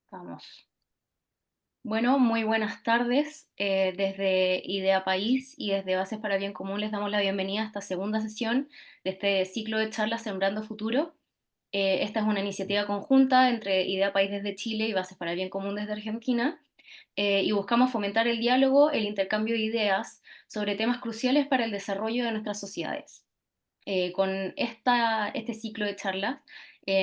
Estamos. Bueno, muy buenas tardes. Desde Idea País y desde Bases para el Bien Común les damos la bienvenida a esta segunda sesión de este ciclo de charlas Sembrando Futuro. Esta es una iniciativa conjunta entre Idea País desde Chile y Bases para el Bien Común desde Argentina, y buscamos fomentar el diálogo, el intercambio de ideas sobre temas cruciales para el desarrollo de nuestras sociedades. Con este ciclo de charlas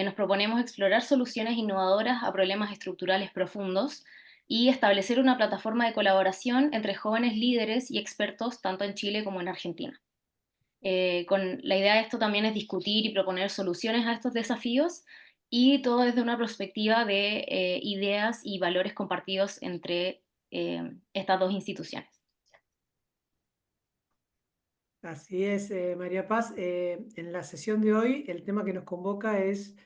nos proponemos explorar soluciones innovadoras a problemas estructurales profundos y establecer una plataforma de colaboración entre jóvenes líderes y expertos tanto en Chile como en Argentina. La idea de esto también es discutir y proponer soluciones a estos desafíos, y todo desde una perspectiva de ideas y valores compartidos entre estas dos instituciones. Así es, María Paz. En la sesión de hoy, el tema que nos convoca es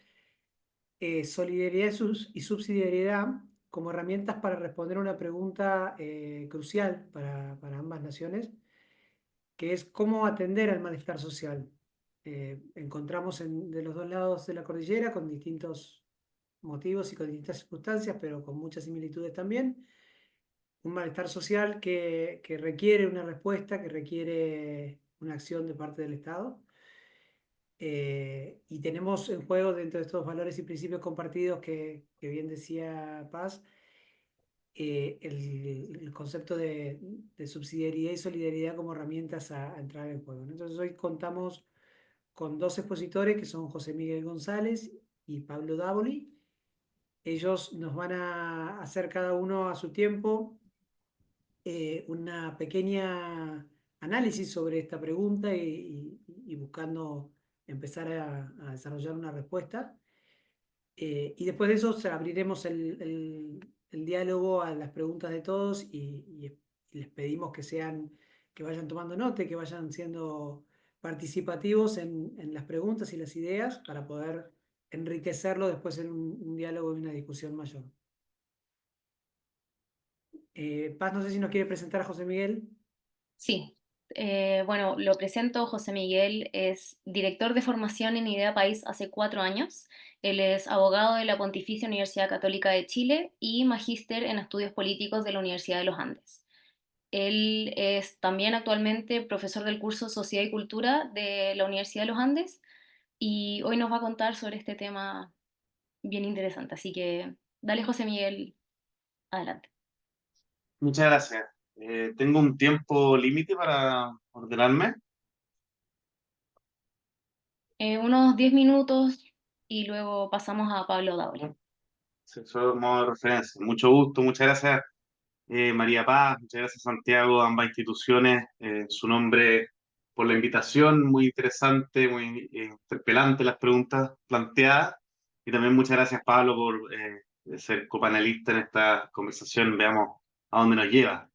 solidaridad y subsidiariedad como herramientas para responder a una pregunta crucial para ambas naciones, que es cómo atender al malestar social. Encontramos de los dos lados de la cordillera, con distintos motivos y con distintas circunstancias, pero con muchas similitudes también, un malestar social que requiere una respuesta, que requiere una acción de parte del Estado. Y tenemos en juego, dentro de estos valores y principios compartidos que bien decía Paz, el concepto de subsidiariedad y solidaridad como herramientas a entrar en juego, ¿no? Entonces hoy contamos con dos expositores que son José Miguel González y Pablo Dávoli. Ellos nos van a hacer cada uno a su tiempo una pequeña análisis sobre esta pregunta y buscando empezar a desarrollar una respuesta. Y después de eso abriremos el diálogo a las preguntas de todos y les pedimos que vayan tomando nota y que vayan siendo participativos en las preguntas y las ideas para poder enriquecerlo después en un diálogo y una discusión mayor. Paz, no sé si nos quiere presentar a José Miguel. Sí, bueno, lo presento. José Miguel es director de formación en Idea País hace 4 años. Él es abogado de la Pontificia Universidad Católica de Chile y magíster en estudios políticos de la Universidad de los Andes. Él es también actualmente profesor del curso Sociedad y Cultura de la Universidad de los Andes, y hoy nos va a contar sobre este tema bien interesante. Así que dale, José Miguel, adelante. Muchas gracias. Tengo un tiempo límite para ordenarme. Unos 10 minutos y luego pasamos a Pablo Dauri. Sí, solo modo de referencia. Mucho gusto, muchas gracias, María Paz, muchas gracias, Santiago, ambas instituciones, su nombre, por la invitación. Muy interesante, muy interpelante las preguntas planteadas, y también muchas gracias, Pablo, por ser copanelista en esta conversación. Veamos a dónde nos lleva.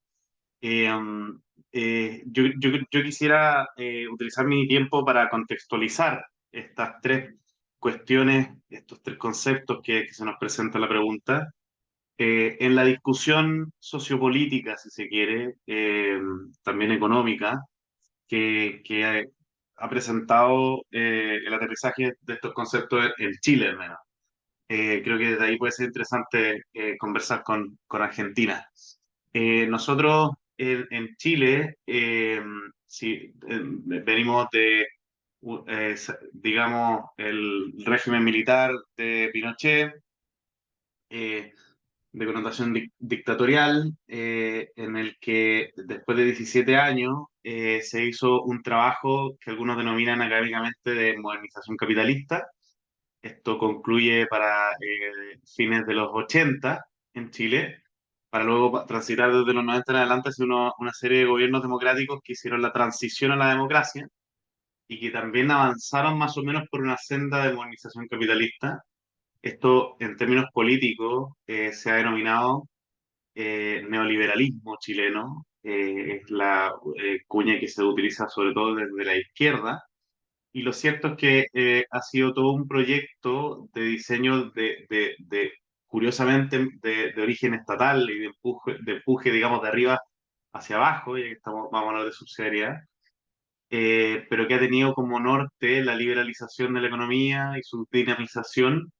Yo quisiera utilizar mi tiempo para contextualizar estas tres cuestiones, estos tres conceptos que se nos presenta en la pregunta, en la discusión sociopolítica, si se quiere, también económica, que ha presentado el aterrizaje de estos conceptos en Chile, al menos. Creo que desde ahí puede ser interesante conversar con Argentina. Nosotros en Chile, sí, venimos de, digamos, el régimen militar de Pinochet, eh, de connotación dictatorial, en el que después de 17 años se hizo un trabajo que algunos denominan académicamente de modernización capitalista. Esto concluye para fines de los 80 en Chile, para luego transitar desde los 90 en adelante hacia una serie de gobiernos democráticos que hicieron la transición a la democracia y que también avanzaron más o menos por una senda de modernización capitalista. Esto, en términos políticos, se ha denominado neoliberalismo chileno. Es la cuña que se utiliza sobre todo desde la izquierda, y lo cierto es que ha sido todo un proyecto de diseño curiosamente, de origen estatal y de empuje, digamos, de arriba hacia abajo, ya que vamos a hablar de subsidiariedad, pero que ha tenido como norte la liberalización de la economía y su dinamización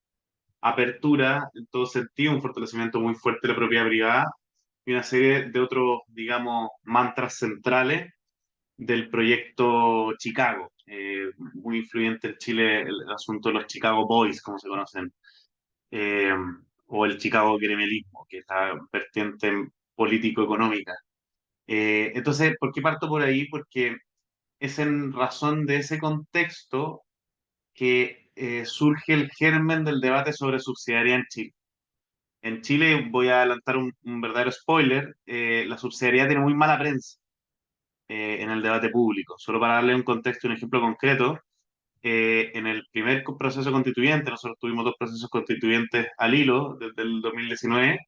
apertura en todo sentido, un fortalecimiento muy fuerte de la propiedad privada y una serie de otros, digamos, mantras centrales del proyecto Chicago. Muy influyente en Chile el asunto de los Chicago Boys, como se conocen, eh, o el Chicago Gremelismo, que es la vertiente político-económica. Entonces, ¿por qué parto por ahí? Porque es en razón de ese contexto que surge el germen del debate sobre subsidiariedad en Chile. En Chile, voy a adelantar un verdadero spoiler, la subsidiariedad tiene muy mala prensa en el debate público. Solo para darle un contexto, un ejemplo concreto, en el primer proceso constituyente, nosotros tuvimos dos procesos constituyentes al hilo desde el 2019,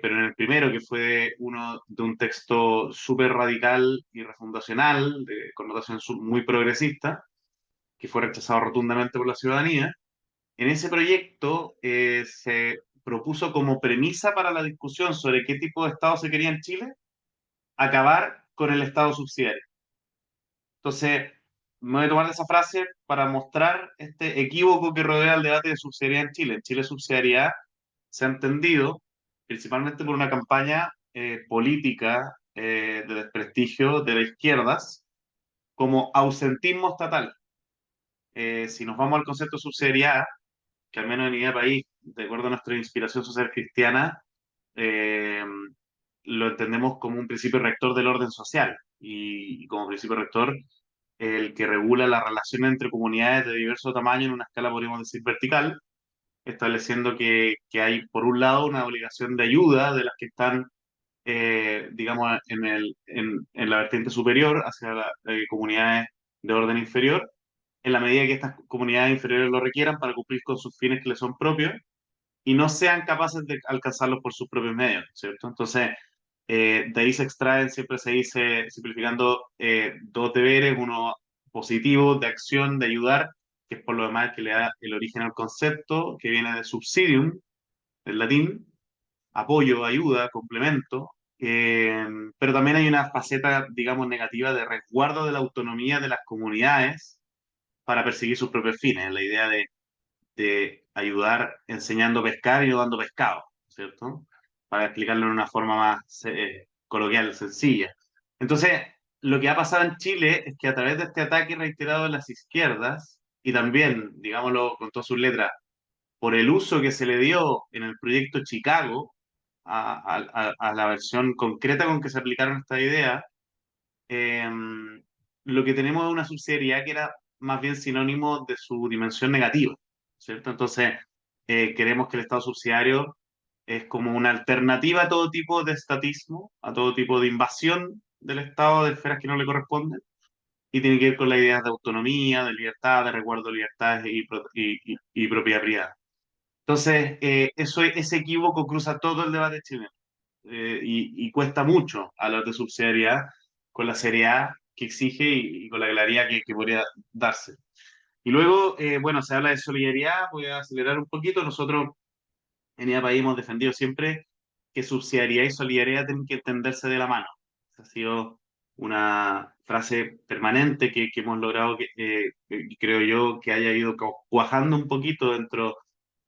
pero en el primero, que fue uno de un texto súper radical y refundacional, de connotación muy progresista, que fue rechazado rotundamente por la ciudadanía, en ese proyecto se propuso como premisa para la discusión sobre qué tipo de Estado se quería en Chile, acabar con el Estado subsidiario. Entonces, me voy a tomar esa frase para mostrar este equívoco que rodea el debate de subsidiariedad en Chile. En Chile, subsidiariedad se ha entendido principalmente por una campaña política de desprestigio de las izquierdas como ausentismo estatal. Si nos vamos al concepto de subsidiariedad, que al menos en Idea País, de acuerdo a nuestra inspiración social cristiana, eh, lo entendemos como un principio rector del orden social y como principio rector el que regula la relación entre comunidades de diverso tamaño en una escala, podríamos decir, vertical, estableciendo que hay, por un lado, una obligación de ayuda de las que están, digamos, en la vertiente superior hacia las comunidades de orden inferior, en la medida que estas comunidades inferiores lo requieran para cumplir con sus fines que les son propios y no sean capaces de alcanzarlos por sus propios medios, ¿cierto? Entonces, de ahí se extraen, siempre se dice, simplificando, dos deberes, uno positivo, de acción, de ayudar, que es por lo demás que le da el origen al concepto, que viene de subsidium, del latín, apoyo, ayuda, complemento, pero también hay una faceta, digamos, negativa de resguardo de la autonomía de las comunidades para perseguir sus propios fines, la idea de ayudar enseñando a pescar y no dando pescado, ¿cierto? Para explicarlo en una forma más coloquial, sencilla. Entonces, lo que ha pasado en Chile es que a través de este ataque reiterado de las izquierdas, y también, digámoslo con todas sus letras, por el uso que se le dio en el proyecto Chicago a la versión concreta con que se aplicaron estas ideas, eh, lo que tenemos es una subsidiariedad que era más bien sinónimo de su dimensión negativa, ¿cierto? Entonces, queremos que el Estado subsidiario es como una alternativa a todo tipo de estatismo, a todo tipo de invasión del Estado de esferas que no le corresponden, y tiene que ver con las ideas de autonomía, de libertad, de resguardo de libertades y propiedad privada. Entonces, ese equívoco cruza todo el debate chileno y cuesta mucho hablar de subsidiariedad con la seriedad que exige y con la claridad que podría darse. Y luego, bueno, se habla de solidaridad, voy a acelerar un poquito. Nosotros en IAPAI hemos defendido siempre que subsidiariedad y solidaridad tienen que entenderse de la mano. Esa ha sido una frase permanente que hemos logrado, creo yo, que haya ido cuajando un poquito dentro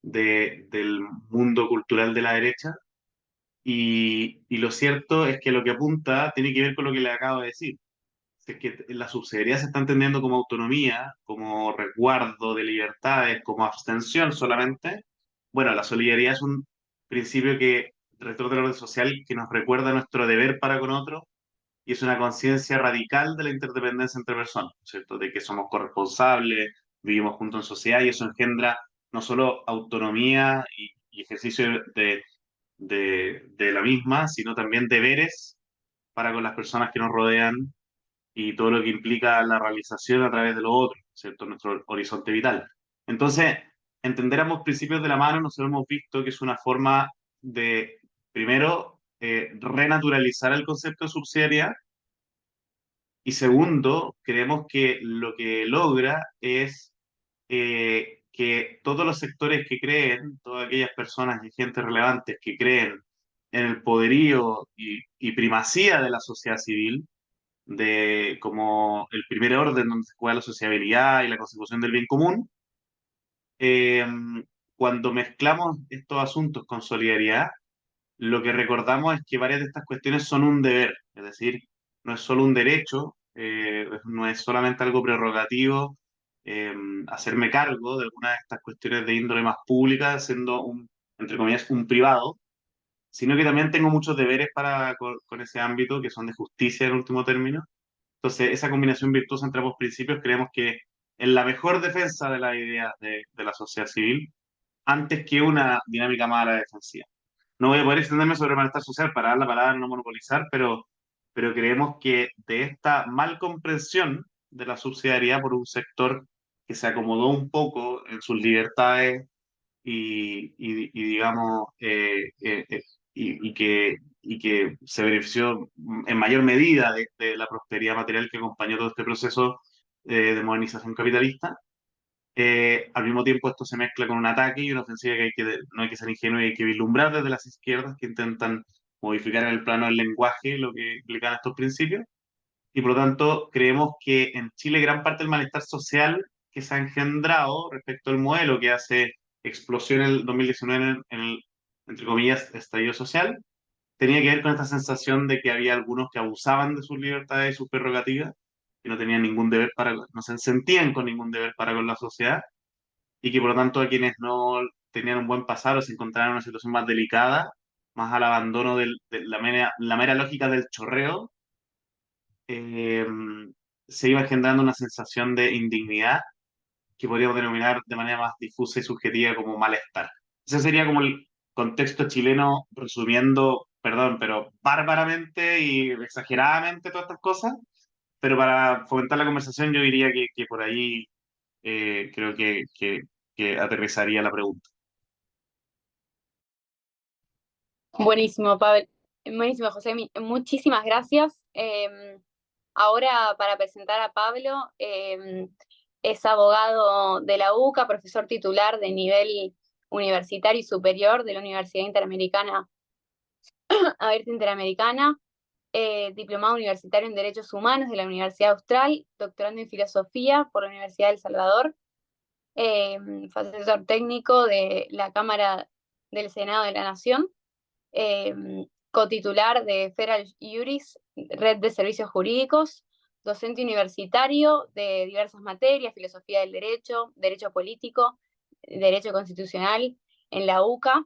del mundo cultural de la derecha y lo cierto es que lo que apunta tiene que ver con lo que le acabo de decir. Es que la subsidiariedad se está entendiendo como autonomía, como resguardo de libertades, como abstención solamente. Bueno, la solidaridad es un principio que rector del orden social que nos recuerda nuestro deber para con otros y es una conciencia radical de la interdependencia entre personas, ¿cierto? De que somos corresponsables, vivimos juntos en sociedad y eso engendra no solo autonomía y ejercicio de la misma, sino también deberes para con las personas que nos rodean y todo lo que implica la realización a través de lo otro, ¿cierto? Nuestro horizonte vital. Entonces, entender ambos principios de la mano, nosotros hemos visto que es una forma de, primero, renaturalizar el concepto de subsidiariedad y segundo, creemos que lo que logra es que todos los sectores que creen, todas aquellas personas y gente relevantes que creen en el poderío y primacía de la sociedad civil, de como el primer orden donde se juega la sociabilidad y la consecución del bien común, eh, cuando mezclamos estos asuntos con solidaridad, lo que recordamos es que varias de estas cuestiones son un deber, es decir, no es solo un derecho, no es solamente algo prerrogativo, eh, hacerme cargo de algunas de estas cuestiones de índole más pública, siendo un, entre comillas, un privado, sino que también tengo muchos deberes con ese ámbito, que son de justicia en último término. Entonces, esa combinación virtuosa entre ambos principios creemos que es la mejor defensa de las ideas de la sociedad civil, antes que una dinámica más a la defensiva. No voy a poder extenderme sobre el malestar social para dar la palabra, no monopolizar, pero creemos que de esta mal comprensión de la subsidiariedad por un sector que se acomodó un poco en sus libertades y digamos, y que se benefició en mayor medida de la prosperidad material que acompañó todo este proceso de modernización capitalista. Al mismo tiempo, esto se mezcla con un ataque y una ofensiva no hay que ser ingenuo y hay que vislumbrar desde las izquierdas que intentan modificar en el plano del lenguaje lo que implican estos principios. Y por lo tanto, creemos que en Chile gran parte del malestar social que se ha engendrado respecto al modelo que hace explosión en el 2019 en el, entre comillas, estallido social, tenía que ver con esta sensación de que había algunos que abusaban de sus libertades y sus prerrogativas, que no tenían ningún deber no se sentían con ningún deber para con la sociedad, y que por lo tanto a quienes no tenían un buen pasar o se encontraban en una situación más delicada, más al abandono de la mera lógica del chorreo, eh, se iba generando una sensación de indignidad que podríamos denominar de manera más difusa y subjetiva como malestar. Ese sería como el contexto chileno, resumiendo, perdón, pero bárbaramente y exageradamente todas estas cosas, pero para fomentar la conversación yo diría que por ahí creo que aterrizaría la pregunta. Buenísimo, Pablo. Buenísimo, José. Muchísimas gracias. Ahora para presentar a Pablo, es abogado de la UCA, profesor titular de nivel universitario y superior de la Universidad Interamericana, Abierta Interamericana, diplomado universitario en Derechos Humanos de la Universidad Austral, doctorando en Filosofía por la Universidad de El Salvador, asesor técnico de la Cámara del Senado de la Nación, cotitular de Federal Juris, Red de Servicios Jurídicos, docente universitario de diversas materias, filosofía del derecho, derecho político, derecho constitucional en la UCA,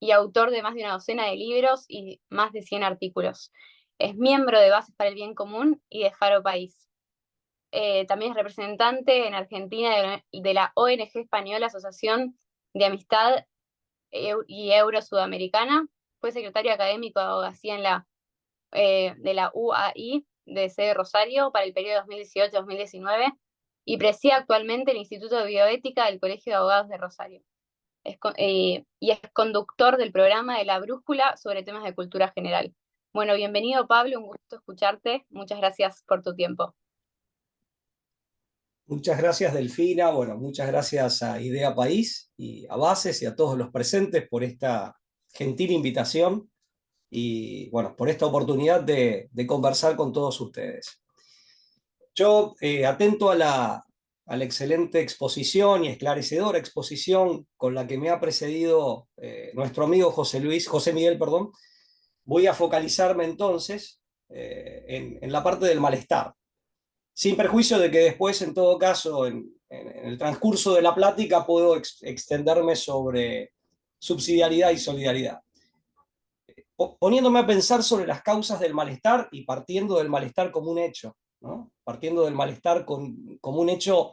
y autor de más de una docena de libros y más de 100 artículos. Es miembro de Bases para el Bien Común y de Faro País. También es representante en Argentina de la ONG española Asociación de Amistad y Euro-Sudamericana. Fue secretario académico de abogacía de la UAI de sede Rosario para el periodo 2018-2019 y preside actualmente el Instituto de Bioética del Colegio de Abogados de Rosario. Y es conductor del programa de La Brújula sobre temas de cultura general. Bueno, bienvenido Pablo, un gusto escucharte. Muchas gracias por tu tiempo. Muchas gracias, Delfina. Bueno, muchas gracias a Idea País y a Bases y a todos los presentes por esta gentil invitación y, bueno, por esta oportunidad de conversar con todos ustedes. Yo, atento a la excelente exposición y esclarecedora exposición con la que me ha precedido nuestro amigo José Miguel, perdón, voy a focalizarme entonces en la parte del malestar, sin perjuicio de que después, en todo caso, en el transcurso de la plática puedo extenderme sobre subsidiariedad y solidaridad. Poniéndome a pensar sobre las causas del malestar y partiendo del malestar como un hecho, ¿no? Partiendo del malestar como un hecho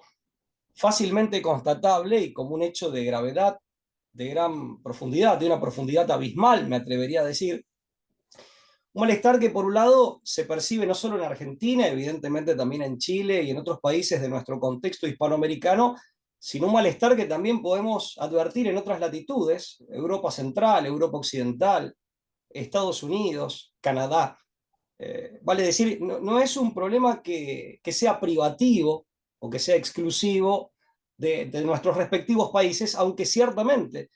fácilmente constatable y como un hecho de gravedad, de gran profundidad, de una profundidad abismal, me atrevería a decir. Un malestar que por un lado se percibe no solo en Argentina, evidentemente también en Chile y en otros países de nuestro contexto hispanoamericano, sino un malestar que también podemos advertir en otras latitudes, Europa Central, Europa Occidental, Estados Unidos, Canadá. Vale decir, no es un problema que sea privativo o que sea exclusivo de nuestros respectivos países, aunque ciertamente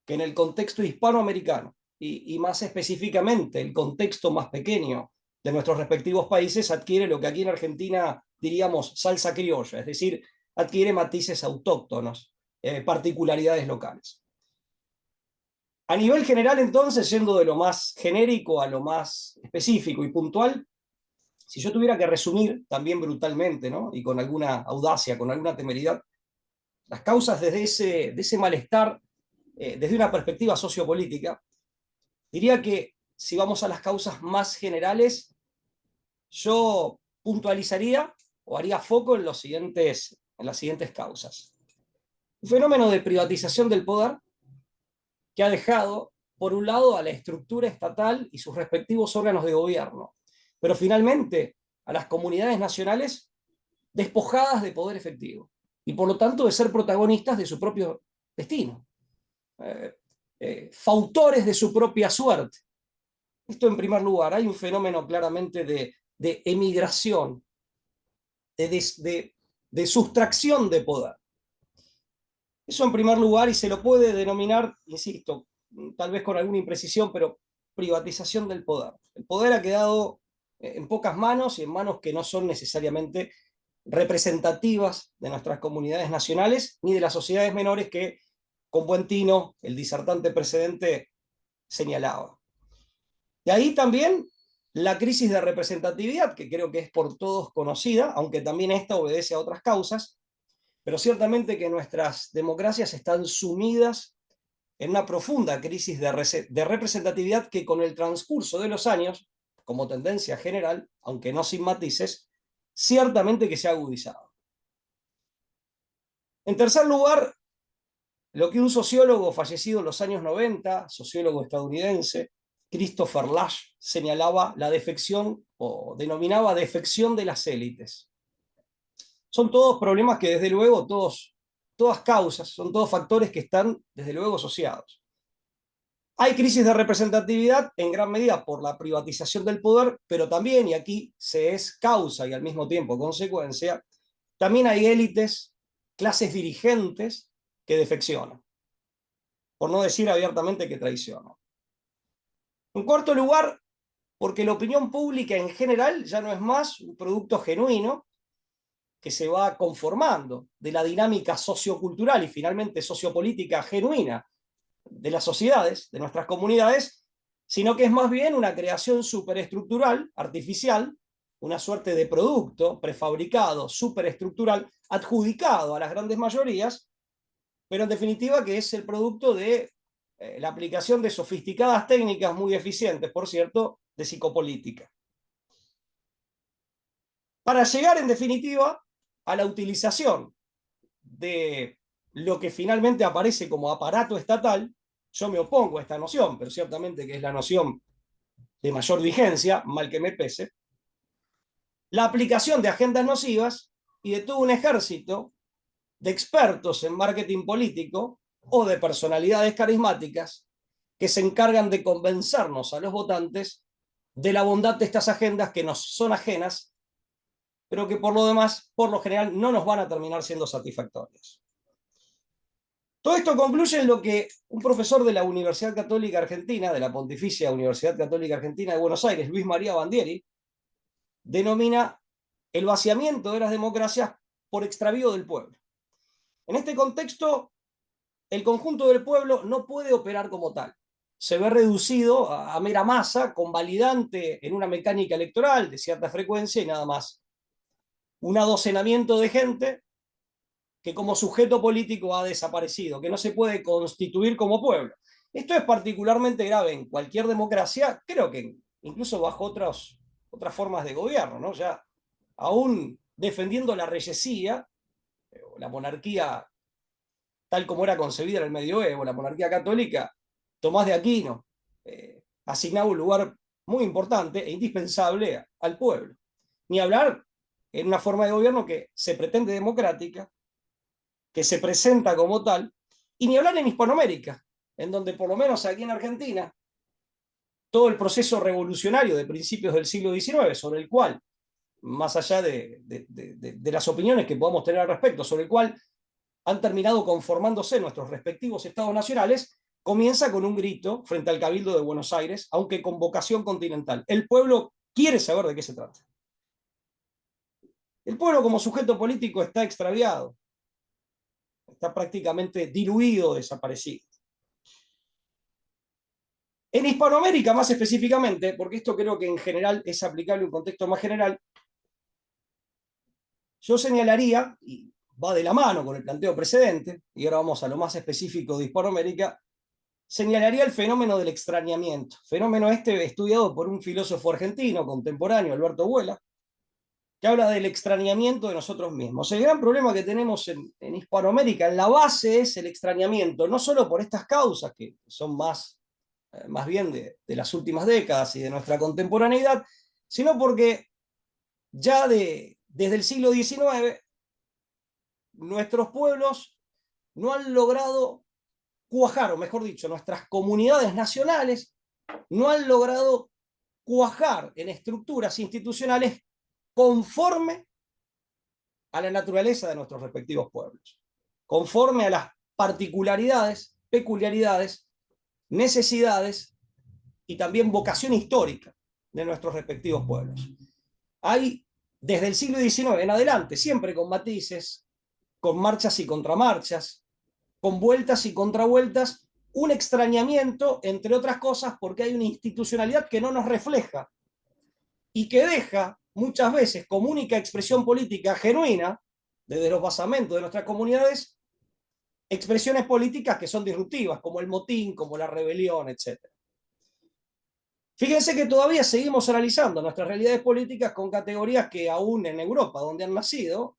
que en el contexto hispanoamericano y más específicamente el contexto más pequeño de nuestros respectivos países adquiere lo que aquí en Argentina diríamos salsa criolla, es decir, adquiere matices autóctonos. particularidades locales. A nivel general, entonces, yendo de lo más genérico a lo más específico y puntual, si yo tuviera que resumir también brutalmente, ¿no? Y con alguna audacia, con alguna temeridad, las causas de ese malestar, desde una perspectiva sociopolítica, diría que si vamos a las causas más generales, yo puntualizaría o haría foco en las siguientes causas. Un fenómeno de privatización del poder que ha dejado, por un lado, a la estructura estatal y sus respectivos órganos de gobierno, pero finalmente a las comunidades nacionales despojadas de poder efectivo y por lo tanto de ser protagonistas de su propio destino, fautores de su propia suerte. Esto en primer lugar. Hay un fenómeno claramente de emigración, de sustracción de poder. Eso en primer lugar, y se lo puede denominar, insisto, tal vez con alguna imprecisión, pero privatización del poder. El poder ha quedado en pocas manos y en manos que no son necesariamente representativas de nuestras comunidades nacionales ni de las sociedades menores que, con buen tino, el disertante precedente señalaba. Y ahí también la crisis de representatividad, que creo que es por todos conocida, aunque también esta obedece a otras causas, pero ciertamente que nuestras democracias están sumidas en una profunda crisis de representatividad que con el transcurso de los años, como tendencia general, aunque no sin matices, ciertamente que se ha agudizado. En tercer lugar, lo que un sociólogo fallecido en los años 90, sociólogo estadounidense, Christopher Lasch, señalaba la defección o denominaba defección de las élites. Son todos problemas que desde luego, todas causas, son todos factores que están desde luego asociados. Hay crisis de representatividad en gran medida por la privatización del poder, pero también, y aquí se es causa y al mismo tiempo consecuencia, también hay élites, clases dirigentes que defeccionan, por no decir abiertamente que traicionan. En cuarto lugar, porque la opinión pública en general ya no es más un producto genuino que se va conformando de la dinámica sociocultural y finalmente sociopolítica genuina de las sociedades, de nuestras comunidades, sino que es más bien una creación superestructural, artificial, una suerte de producto prefabricado, superestructural, adjudicado a las grandes mayorías, pero en definitiva que es el producto de la aplicación de sofisticadas técnicas muy eficientes, por cierto, de psicopolítica. Para llegar, en definitiva, a la utilización de lo que finalmente aparece como aparato estatal. Yo me opongo a esta noción, pero ciertamente que es la noción de mayor vigencia, mal que me pese, la aplicación de agendas nocivas y de todo un ejército de expertos en marketing político o de personalidades carismáticas que se encargan de convencernos a los votantes de la bondad de estas agendas que nos son ajenas, pero que por lo demás, por lo general, no nos van a terminar siendo satisfactorias. Todo esto concluye en lo que un profesor de la Universidad Católica Argentina, de la Pontificia Universidad Católica Argentina de Buenos Aires, Luis María Bandieri, denomina el vaciamiento de las democracias por extravío del pueblo. En este contexto, el conjunto del pueblo no puede operar como tal. Se ve reducido a mera masa, convalidante en una mecánica electoral de cierta frecuencia y nada más. Un adocenamiento de gente que como sujeto político ha desaparecido, que no se puede constituir como pueblo. Esto es particularmente grave en cualquier democracia, creo que incluso bajo otras formas de gobierno, ¿no? Ya aún defendiendo la reyesía, la monarquía tal como era concebida en el medioevo, la monarquía católica, Tomás de Aquino asignaba un lugar muy importante e indispensable al pueblo. Ni hablar en una forma de gobierno que se pretende democrática, que se presenta como tal, y ni hablar en Hispanoamérica, en donde por lo menos aquí en Argentina, todo el proceso revolucionario de principios del siglo XIX, sobre el cual, más allá de las opiniones que podamos tener al respecto, sobre el cual han terminado conformándose nuestros respectivos estados nacionales, comienza con un grito frente al Cabildo de Buenos Aires, aunque con vocación continental. El pueblo quiere saber de qué se trata. El pueblo como sujeto político está extraviado. está prácticamente diluido, desaparecido. En Hispanoamérica, más específicamente, porque esto creo que en general es aplicable a un contexto más general, yo señalaría, y va de la mano con el planteo precedente, y ahora vamos a lo más específico de Hispanoamérica, señalaría el fenómeno del extrañamiento, fenómeno este estudiado por un filósofo argentino contemporáneo, Alberto Buela, que habla del extrañamiento de nosotros mismos. El gran problema que tenemos en Hispanoamérica, en la base, es el extrañamiento, no solo por estas causas, que son más bien de las últimas décadas y de nuestra contemporaneidad, sino porque ya desde el siglo XIX nuestros pueblos no han logrado cuajar, o mejor dicho, nuestras comunidades nacionales no han logrado cuajar en estructuras institucionales conforme a la naturaleza de nuestros respectivos pueblos, conforme a las particularidades, peculiaridades, necesidades y también vocación histórica de nuestros respectivos pueblos. Hay, desde el siglo XIX en adelante, siempre con matices, con marchas y contramarchas, con vueltas y contravueltas, un extrañamiento, entre otras cosas, porque hay una institucionalidad que no nos refleja y que deja muchas veces como única expresión política genuina, desde los basamentos de nuestras comunidades, expresiones políticas que son disruptivas, como el motín, como la rebelión, etc. Fíjense que todavía seguimos analizando nuestras realidades políticas con categorías que aún en Europa, donde han nacido,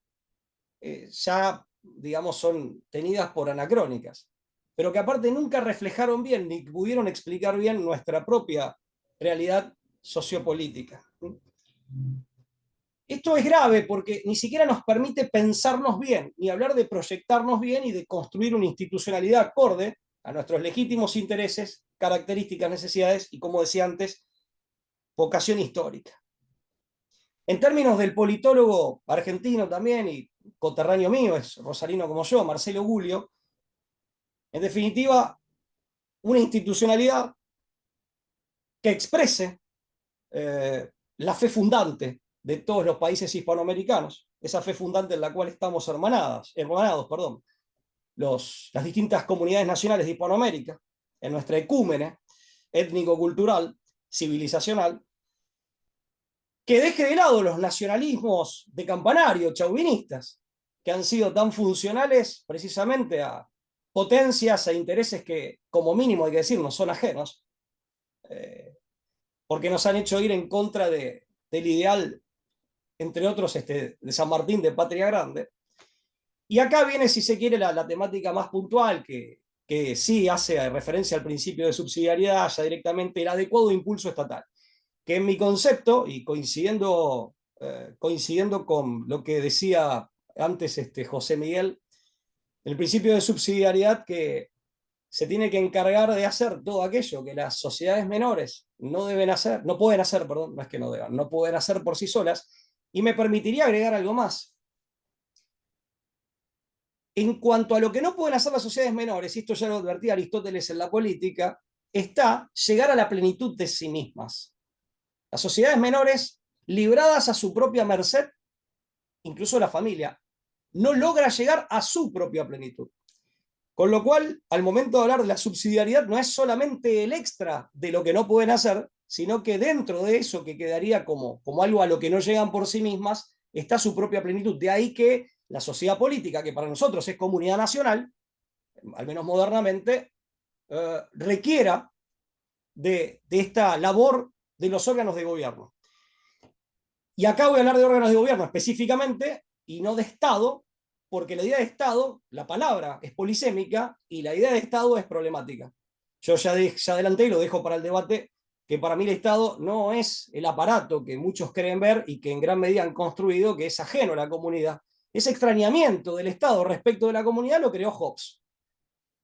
ya, digamos, son tenidas por anacrónicas, pero que aparte nunca reflejaron bien ni pudieron explicar bien nuestra propia realidad sociopolítica. Esto es grave porque ni siquiera nos permite pensarnos bien, ni hablar de proyectarnos bien y de construir una institucionalidad acorde a nuestros legítimos intereses, características, necesidades y, como decía antes, vocación histórica. En términos del politólogo argentino también, y coterráneo mío, es rosarino como yo, Marcelo Gullio, en definitiva, una institucionalidad que exprese la fe fundante de todos los países hispanoamericanos, esa fe fundante en la cual estamos hermanados, las distintas comunidades nacionales de Hispanoamérica, en nuestra ecúmene étnico-cultural, civilizacional, que deje de lado los nacionalismos de campanario, chauvinistas, que han sido tan funcionales precisamente a potencias e intereses que, como mínimo hay que decir, nos son ajenos, porque nos han hecho ir en contra del ideal, entre otros, de San Martín de Patria Grande. Y acá viene, si se quiere, la temática más puntual, que sí hace referencia al principio de subsidiariedad, ya directamente el adecuado impulso estatal, que en mi concepto, y coincidiendo con lo que decía antes José Miguel, el principio de subsidiariedad que se tiene que encargar de hacer todo aquello que las sociedades menores no pueden hacer, no es que no deban, no pueden hacer por sí solas, y me permitiría agregar algo más. En cuanto a lo que no pueden hacer las sociedades menores, y esto ya lo advertía Aristóteles en la política, está llegar a la plenitud de sí mismas. Las sociedades menores, libradas a su propia merced, incluso la familia, no logra llegar a su propia plenitud. Con lo cual, al momento de hablar de la subsidiariedad, no es solamente el extra de lo que no pueden hacer, sino que dentro de eso que quedaría como algo a lo que no llegan por sí mismas, está su propia plenitud. De ahí que la sociedad política, que para nosotros es comunidad nacional, al menos modernamente, requiera de esta labor de los órganos de gobierno. Y acá voy a hablar de órganos de gobierno específicamente, y no de Estado, porque la idea de Estado, la palabra es polisémica, y la idea de Estado es problemática. Yo ya adelanté y lo dejo para el debate, que para mí el Estado no es el aparato que muchos creen ver y que en gran medida han construido, que es ajeno a la comunidad. Ese extrañamiento del Estado respecto de la comunidad lo creó Hobbes,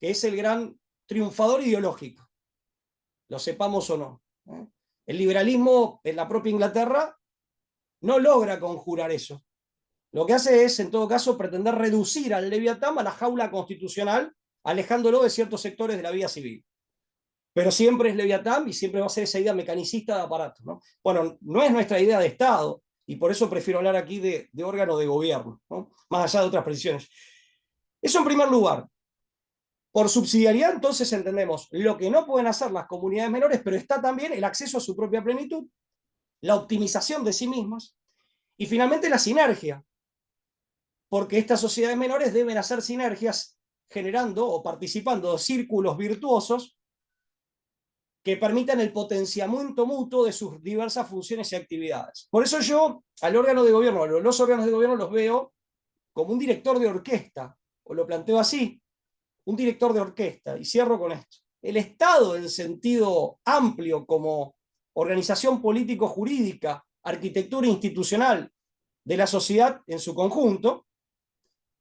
que es el gran triunfador ideológico, lo sepamos o no. El liberalismo en la propia Inglaterra no logra conjurar eso. Lo que hace es, en todo caso, pretender reducir al Leviatán a la jaula constitucional, alejándolo de ciertos sectores de la vida civil. Pero siempre es Leviatán y siempre va a ser esa idea mecanicista de aparato, ¿no? Bueno, no es nuestra idea de Estado, y por eso prefiero hablar aquí de órgano de gobierno, ¿no? Más allá de otras precisiones. Eso en primer lugar. Por subsidiariedad, entonces entendemos lo que no pueden hacer las comunidades menores, pero está también el acceso a su propia plenitud, la optimización de sí mismas, y finalmente la sinergia, porque estas sociedades menores deben hacer sinergias generando o participando de círculos virtuosos que permitan el potenciamiento mutuo de sus diversas funciones y actividades. Por eso yo al órgano de gobierno, a los órganos de gobierno los veo como un director de orquesta, o lo planteo así, un director de orquesta, y cierro con esto. El Estado en sentido amplio como organización político-jurídica, arquitectura institucional de la sociedad en su conjunto,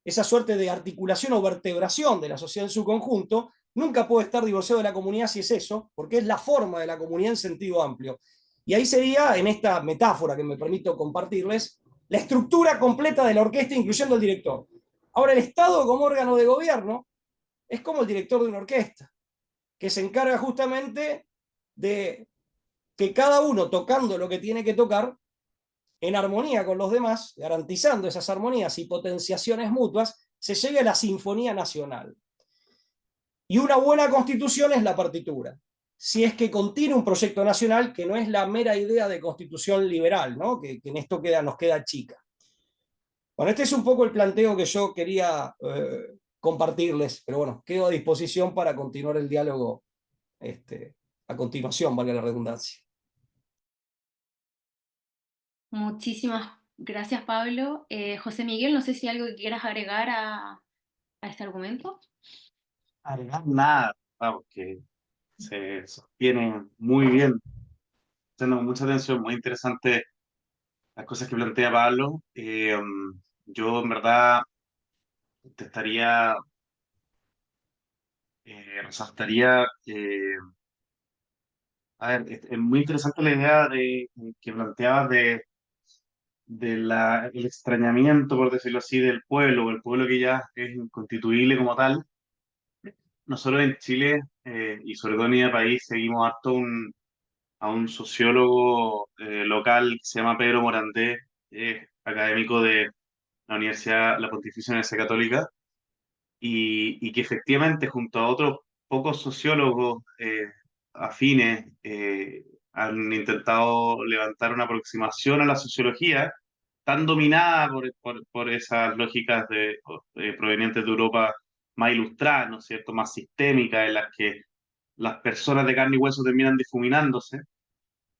esa suerte de articulación o vertebración de la sociedad en su conjunto, nunca puede estar divorciado de la comunidad si es eso, porque es la forma de la comunidad en sentido amplio. Y ahí sería, en esta metáfora que me permito compartirles, la estructura completa de la orquesta, incluyendo el director. Ahora, el Estado como órgano de gobierno es como el director de una orquesta, que se encarga justamente de que cada uno tocando lo que tiene que tocar, en armonía con los demás, garantizando esas armonías y potenciaciones mutuas, se llegue a la sinfonía nacional. Y una buena constitución es la partitura, si es que contiene un proyecto nacional que no es la mera idea de constitución liberal, ¿no? que en esto nos queda chica. Bueno, este es un poco el planteo que yo quería compartirles, pero bueno, quedo a disposición para continuar el diálogo a continuación, valga la redundancia. Muchísimas gracias, Pablo. José Miguel, no sé si hay algo que quieras agregar a este argumento. Agregar nada, vamos, que se sostiene muy bien. Tengo mucha atención, muy interesante las cosas que plantea Pablo. Yo en verdad te estaría, resaltaría, a ver, es muy interesante la idea que planteabas de el extrañamiento, por decirlo así, del pueblo, o el pueblo que ya es inconstituible como tal. Nosotros en Chile, y sobre todo en mi país, seguimos harto a un sociólogo local que se llama Pedro Morandé, académico de la Pontificia Universidad Católica, y que efectivamente junto a otros pocos sociólogos afines han intentado levantar una aproximación a la sociología tan dominada por esas lógicas provenientes de Europa más ilustradas, ¿no es cierto?, más sistémicas, en las que las personas de carne y hueso terminan difuminándose.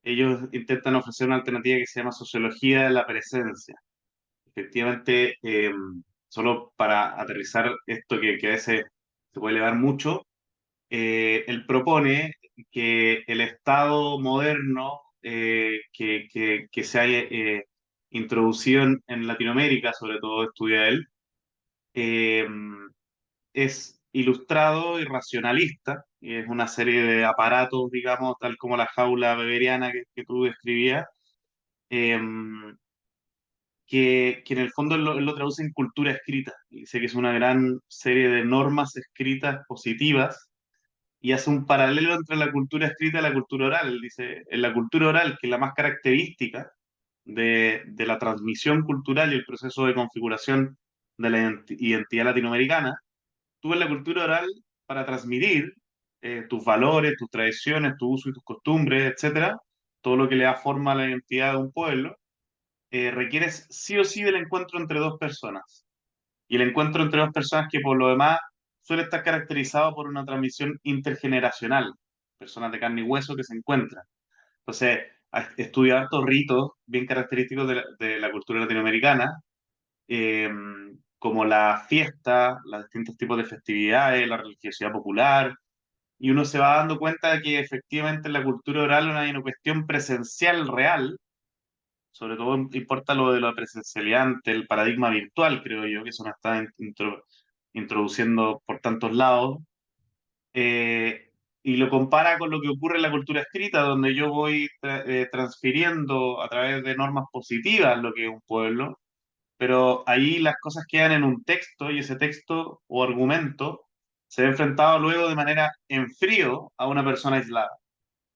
Ellos intentan ofrecer una alternativa que se llama sociología de la presencia. Efectivamente, solo para aterrizar esto que a veces se puede elevar mucho, él propone que el Estado moderno que se haya introducido en Latinoamérica, sobre todo estudia él, eh, es ilustrado y racionalista, y es una serie de aparatos, digamos, tal como la jaula weberiana que tú describías, eh, que en el fondo él lo traduce en cultura escrita. Y dice que es una gran serie de normas escritas positivas y hace un paralelo entre la cultura escrita y la cultura oral. Él dice, en la cultura oral, que es la más característica de la transmisión cultural y el proceso de configuración de la identidad latinoamericana, tú en la cultura oral, para transmitir tus valores, tus tradiciones, tu uso y tus costumbres, etcétera, todo lo que le da forma a la identidad de un pueblo, requieres sí o sí del encuentro entre dos personas. Y el encuentro entre dos personas que por lo demás suele estar caracterizado por una transmisión intergeneracional, personas de carne y hueso que se encuentran. Entonces, estudia hartos ritos bien característicos de la cultura latinoamericana, eh, como la fiesta, los distintos tipos de festividades, la religiosidad popular, y uno se va dando cuenta de que efectivamente en la cultura oral hay una cuestión presencial real. Sobre todo importa lo de la presencialidad ante el paradigma virtual, creo yo, que eso nos está introduciendo por tantos lados, y lo compara con lo que ocurre en la cultura escrita, donde yo voy transfiriendo a través de normas positivas lo que es un pueblo, pero ahí las cosas quedan en un texto y ese texto o argumento se ve enfrentado luego de manera en frío a una persona aislada.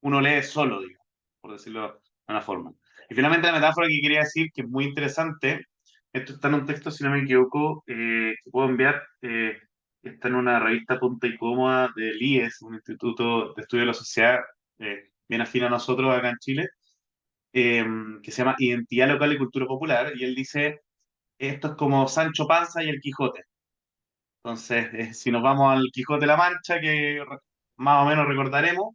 Uno lee solo, digamos, por decirlo de una forma. Y finalmente la metáfora que quería decir, que es muy interesante, esto está en un texto, si no me equivoco, que puedo enviar, está en una revista Punta y Cómoda del IES, un instituto de estudio de la sociedad bien afín a nosotros acá en Chile, eh, que se llama Identidad Local y Cultura Popular, y él dice, esto es como Sancho Panza y el Quijote. Entonces, si nos vamos al Quijote de la Mancha, que más o menos recordaremos,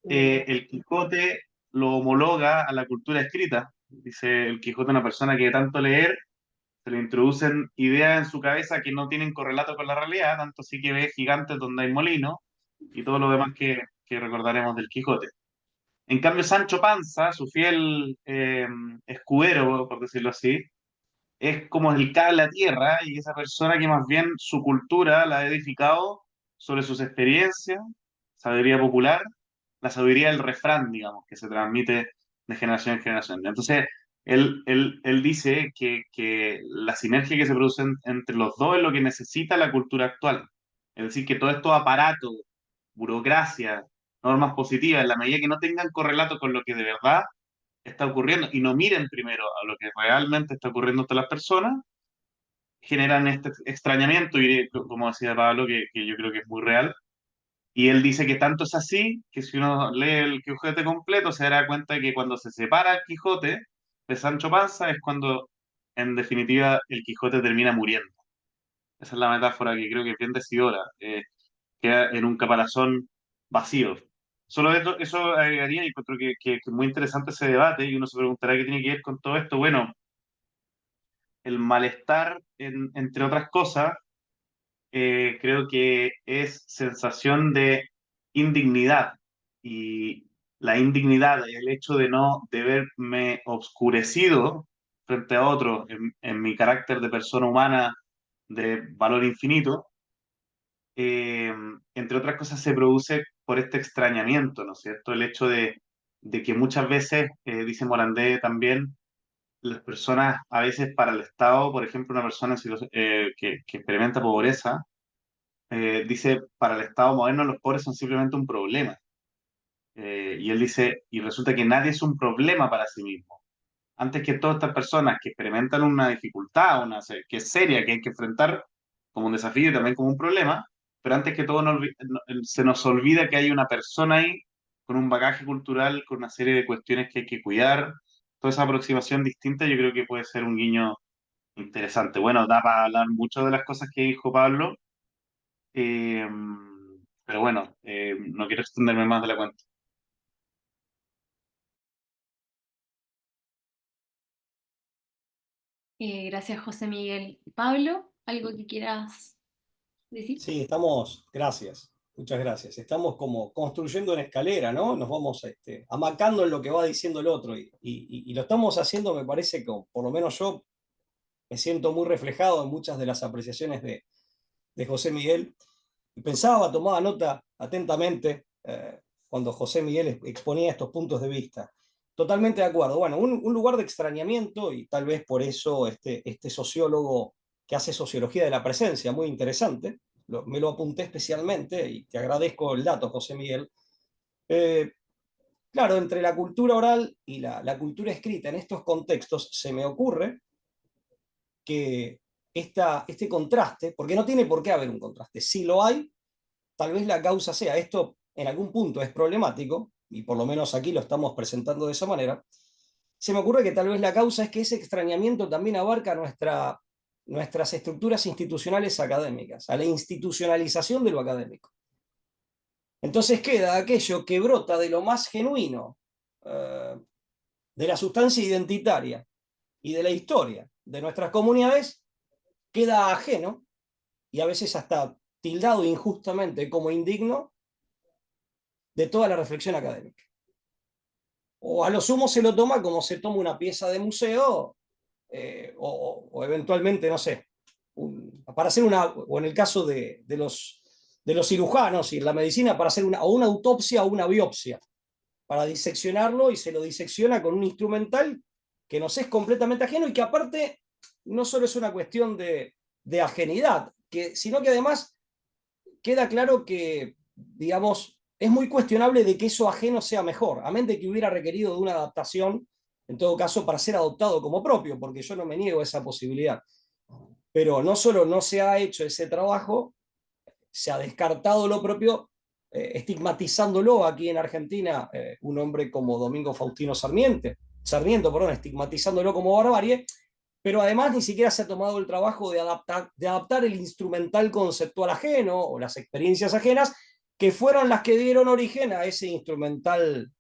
el Quijote lo homologa a la cultura escrita. Dice el Quijote, una persona que de tanto leer, se le introducen ideas en su cabeza que no tienen correlato con la realidad, tanto sí que ve gigantes donde hay molinos y todo lo demás que recordaremos del Quijote. En cambio, Sancho Panza, su fiel escudero, por decirlo así, es como el cable a tierra y esa persona que más bien su cultura la ha edificado sobre sus experiencias, sabiduría popular, la sabiduría del refrán, digamos, que se transmite de generación en generación. Entonces, él dice que la sinergia que se produce entre los dos es lo que necesita la cultura actual. Es decir, que todo esto aparato, burocracia, normas positivas, en la medida que no tengan correlato con lo que de verdad está ocurriendo y no miren primero a lo que realmente está ocurriendo entre las personas, generan este extrañamiento, y como decía Pablo, que yo creo que es muy real. Y él dice que tanto es así que si uno lee el Quijote completo se dará cuenta de que cuando se separa el Quijote de Sancho Panza es cuando en definitiva el Quijote termina muriendo. Esa es la metáfora que creo que es bien decidora. Queda en un caparazón vacío. Solo eso agregaría y creo que es muy interesante ese debate y uno se preguntará qué tiene que ver con todo esto. Bueno, el malestar, entre otras cosas, creo que es sensación de indignidad y la indignidad, el hecho de verme obscurecido frente a otro en mi carácter de persona humana de valor infinito, eh, entre otras cosas se produce por este extrañamiento, ¿no es cierto? El hecho de que muchas veces, dice Morandé también, las personas a veces para el Estado, por ejemplo, una persona que experimenta pobreza, dice, para el Estado moderno los pobres son simplemente un problema. Y él dice, y resulta que nadie es un problema para sí mismo. Antes que todas estas personas que experimentan una dificultad, que es seria, que hay que enfrentar como un desafío y también como un problema, pero antes que todo se nos olvida que hay una persona ahí con un bagaje cultural, con una serie de cuestiones que hay que cuidar. Toda esa aproximación distinta yo creo que puede ser un guiño interesante. Bueno, da para hablar mucho de las cosas que dijo Pablo, eh, pero bueno, no quiero extenderme más de la cuenta. Gracias, José Miguel. Pablo, ¿algo que quieras decir? Sí, gracias, muchas gracias. Estamos como construyendo una escalera, ¿no? Nos vamos amacando en lo que va diciendo el otro y lo estamos haciendo, me parece que por lo menos yo me siento muy reflejado en muchas de las apreciaciones de José Miguel. Y pensaba, tomaba nota atentamente cuando José Miguel exponía estos puntos de vista. Totalmente de acuerdo. Bueno, un lugar de extrañamiento y tal vez por eso este sociólogo que hace sociología de la presencia, muy interesante, me lo apunté especialmente y te agradezco el dato, José Miguel. Eh, claro, entre la cultura oral y la cultura escrita en estos contextos se me ocurre que este contraste, porque no tiene por qué haber un contraste, si lo hay, tal vez la causa sea, esto en algún punto es problemático, y por lo menos aquí lo estamos presentando de esa manera, se me ocurre que tal vez la causa es que ese extrañamiento también abarca nuestras estructuras institucionales académicas, a la institucionalización de lo académico. Entonces queda aquello que brota de lo más genuino, de la sustancia identitaria y de la historia de nuestras comunidades, queda ajeno y a veces hasta tildado injustamente como indigno de toda la reflexión académica. O a lo sumo se lo toma como se toma una pieza de museo, o eventualmente, no sé, para hacer o en el caso de los cirujanos y la medicina, para hacer o una autopsia o una biopsia, para diseccionarlo y se lo disecciona con un instrumental que nos es completamente ajeno y que aparte no solo es una cuestión de ajenidad, sino que además queda claro que, digamos, es muy cuestionable de que eso ajeno sea mejor, a menos de que hubiera requerido de una adaptación en todo caso para ser adoptado como propio, porque yo no me niego a esa posibilidad. Pero no solo no se ha hecho ese trabajo, se ha descartado lo propio, estigmatizándolo aquí en Argentina, un hombre como Domingo Faustino Sarmiento, estigmatizándolo como barbarie, pero además ni siquiera se ha tomado el trabajo de adaptar el instrumental conceptual ajeno o las experiencias ajenas, que fueron las que dieron origen a ese instrumental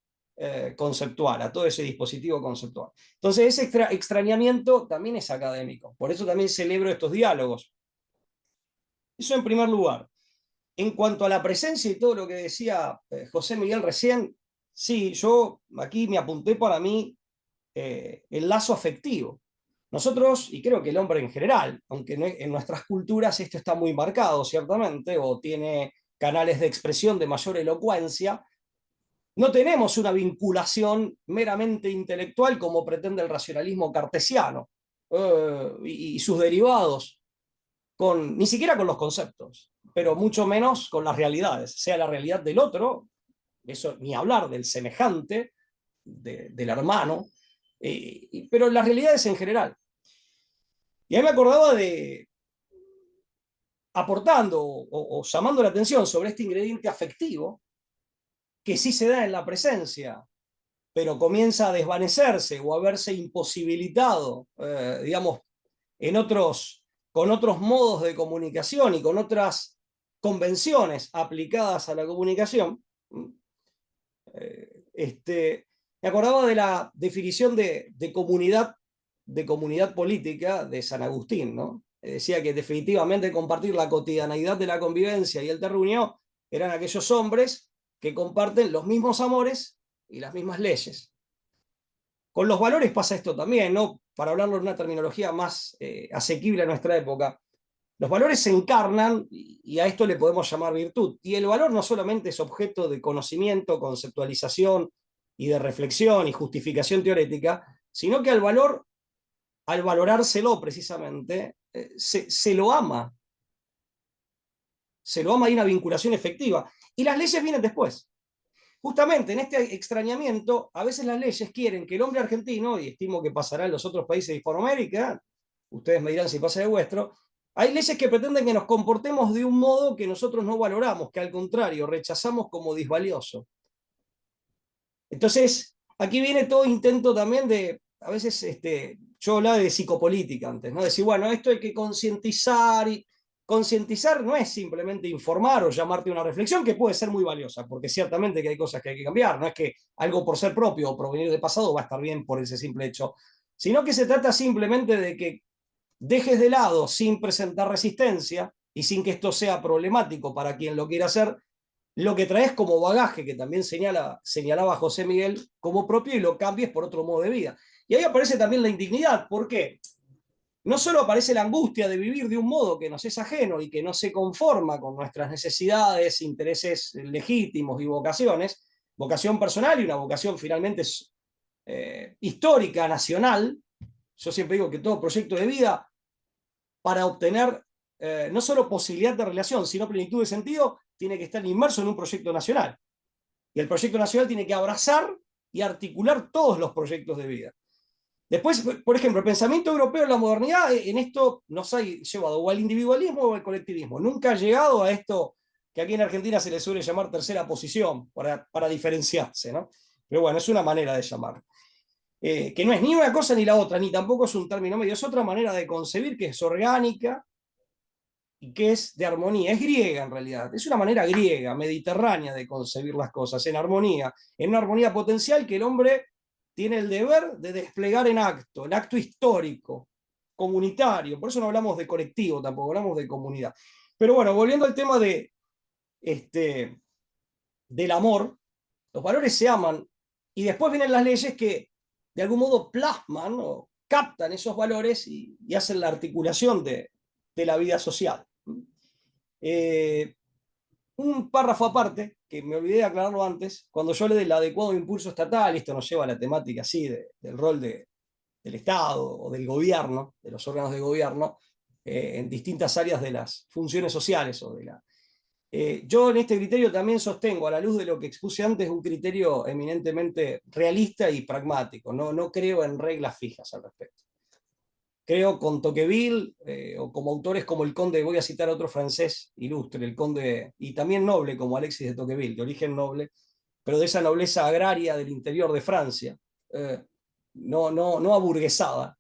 conceptual, a todo ese dispositivo conceptual. Entonces ese extrañamiento también es académico, por eso también celebro estos diálogos. Eso en primer lugar. En cuanto a la presencia y todo lo que decía José Miguel recién, sí, yo aquí me apunté para mí el lazo afectivo. Nosotros, y creo que el hombre en general, aunque en nuestras culturas esto está muy marcado, ciertamente, o tiene canales de expresión de mayor elocuencia, no tenemos una vinculación meramente intelectual como pretende el racionalismo cartesiano y sus derivados, ni siquiera con los conceptos, pero mucho menos con las realidades, sea la realidad del otro, eso ni hablar del semejante, del hermano, pero las realidades en general. Y ahí me acordaba de, aportando o llamando la atención sobre este ingrediente afectivo, que sí se da en la presencia, pero comienza a desvanecerse o a verse imposibilitado, digamos, con otros modos de comunicación y con otras convenciones aplicadas a la comunicación. Me acordaba de la definición de comunidad política de San Agustín, ¿no? Decía que definitivamente compartir la cotidianeidad de la convivencia y el terruño eran aquellos hombres que comparten los mismos amores y las mismas leyes. Con los valores pasa esto también, ¿no? Para hablarlo en una terminología más asequible a nuestra época. Los valores se encarnan y a esto le podemos llamar virtud. Y el valor no solamente es objeto de conocimiento, conceptualización y de reflexión y justificación teórica, sino que al valorárselo precisamente, se lo ama. Se lo ama y hay una vinculación efectiva. Y las leyes vienen después. Justamente en este extrañamiento, a veces las leyes quieren que el hombre argentino, y estimo que pasará en los otros países de Hispanoamérica, ustedes me dirán si pasa de vuestro, hay leyes que pretenden que nos comportemos de un modo que nosotros no valoramos, que al contrario rechazamos como disvalioso. Entonces, aquí viene todo intento también de, a veces yo hablaba de psicopolítica antes, ¿no? Decir, bueno, esto hay que concientizar, y concientizar no es simplemente informar o llamarte a una reflexión, que puede ser muy valiosa, porque ciertamente que hay cosas que hay que cambiar, no es que algo por ser propio o provenir de pasado va a estar bien por ese simple hecho, sino que se trata simplemente de que dejes de lado, sin presentar resistencia y sin que esto sea problemático para quien lo quiera hacer, lo que traes como bagaje, que también señalaba José Miguel, como propio, y lo cambies por otro modo de vida. Y ahí aparece también la indignidad. ¿Por qué? No solo aparece la angustia de vivir de un modo que nos es ajeno y que no se conforma con nuestras necesidades, intereses legítimos y vocaciones, vocación personal y una vocación finalmente histórica, nacional. Yo siempre digo que todo proyecto de vida, para obtener no solo posibilidad de relación, sino plenitud de sentido, tiene que estar inmerso en un proyecto nacional. Y el proyecto nacional tiene que abrazar y articular todos los proyectos de vida. Después, por ejemplo, el pensamiento europeo en la modernidad en esto nos ha llevado o al individualismo o al colectivismo. Nunca ha llegado a esto que aquí en Argentina se le suele llamar tercera posición, para diferenciarse, ¿no? Pero bueno, es una manera de llamar. Que no es ni una cosa ni la otra, ni tampoco es un término medio, es otra manera de concebir que es orgánica y que es de armonía. Es griega en realidad, es una manera griega, mediterránea de concebir las cosas, en armonía, en una armonía potencial que el hombre tiene el deber de desplegar en acto histórico, comunitario. Por eso no hablamos de colectivo, tampoco hablamos de comunidad. Pero bueno, volviendo al tema del amor, los valores se aman y después vienen las leyes que de algún modo plasman o captan esos valores y hacen la articulación de la vida social. Un párrafo aparte, que me olvidé de aclararlo antes, cuando yo hablé del adecuado impulso estatal, esto nos lleva a la temática así del rol del Estado o del gobierno, de los órganos de gobierno, en distintas áreas de las funciones sociales o Yo en este criterio también sostengo, a la luz de lo que expuse antes, un criterio eminentemente realista y pragmático. No creo en reglas fijas al respecto. Creo con Tocqueville, o como autores como el conde, voy a citar a otro francés ilustre, el conde, y también noble como Alexis de Tocqueville, de origen noble, pero de esa nobleza agraria del interior de Francia, no aburguesada.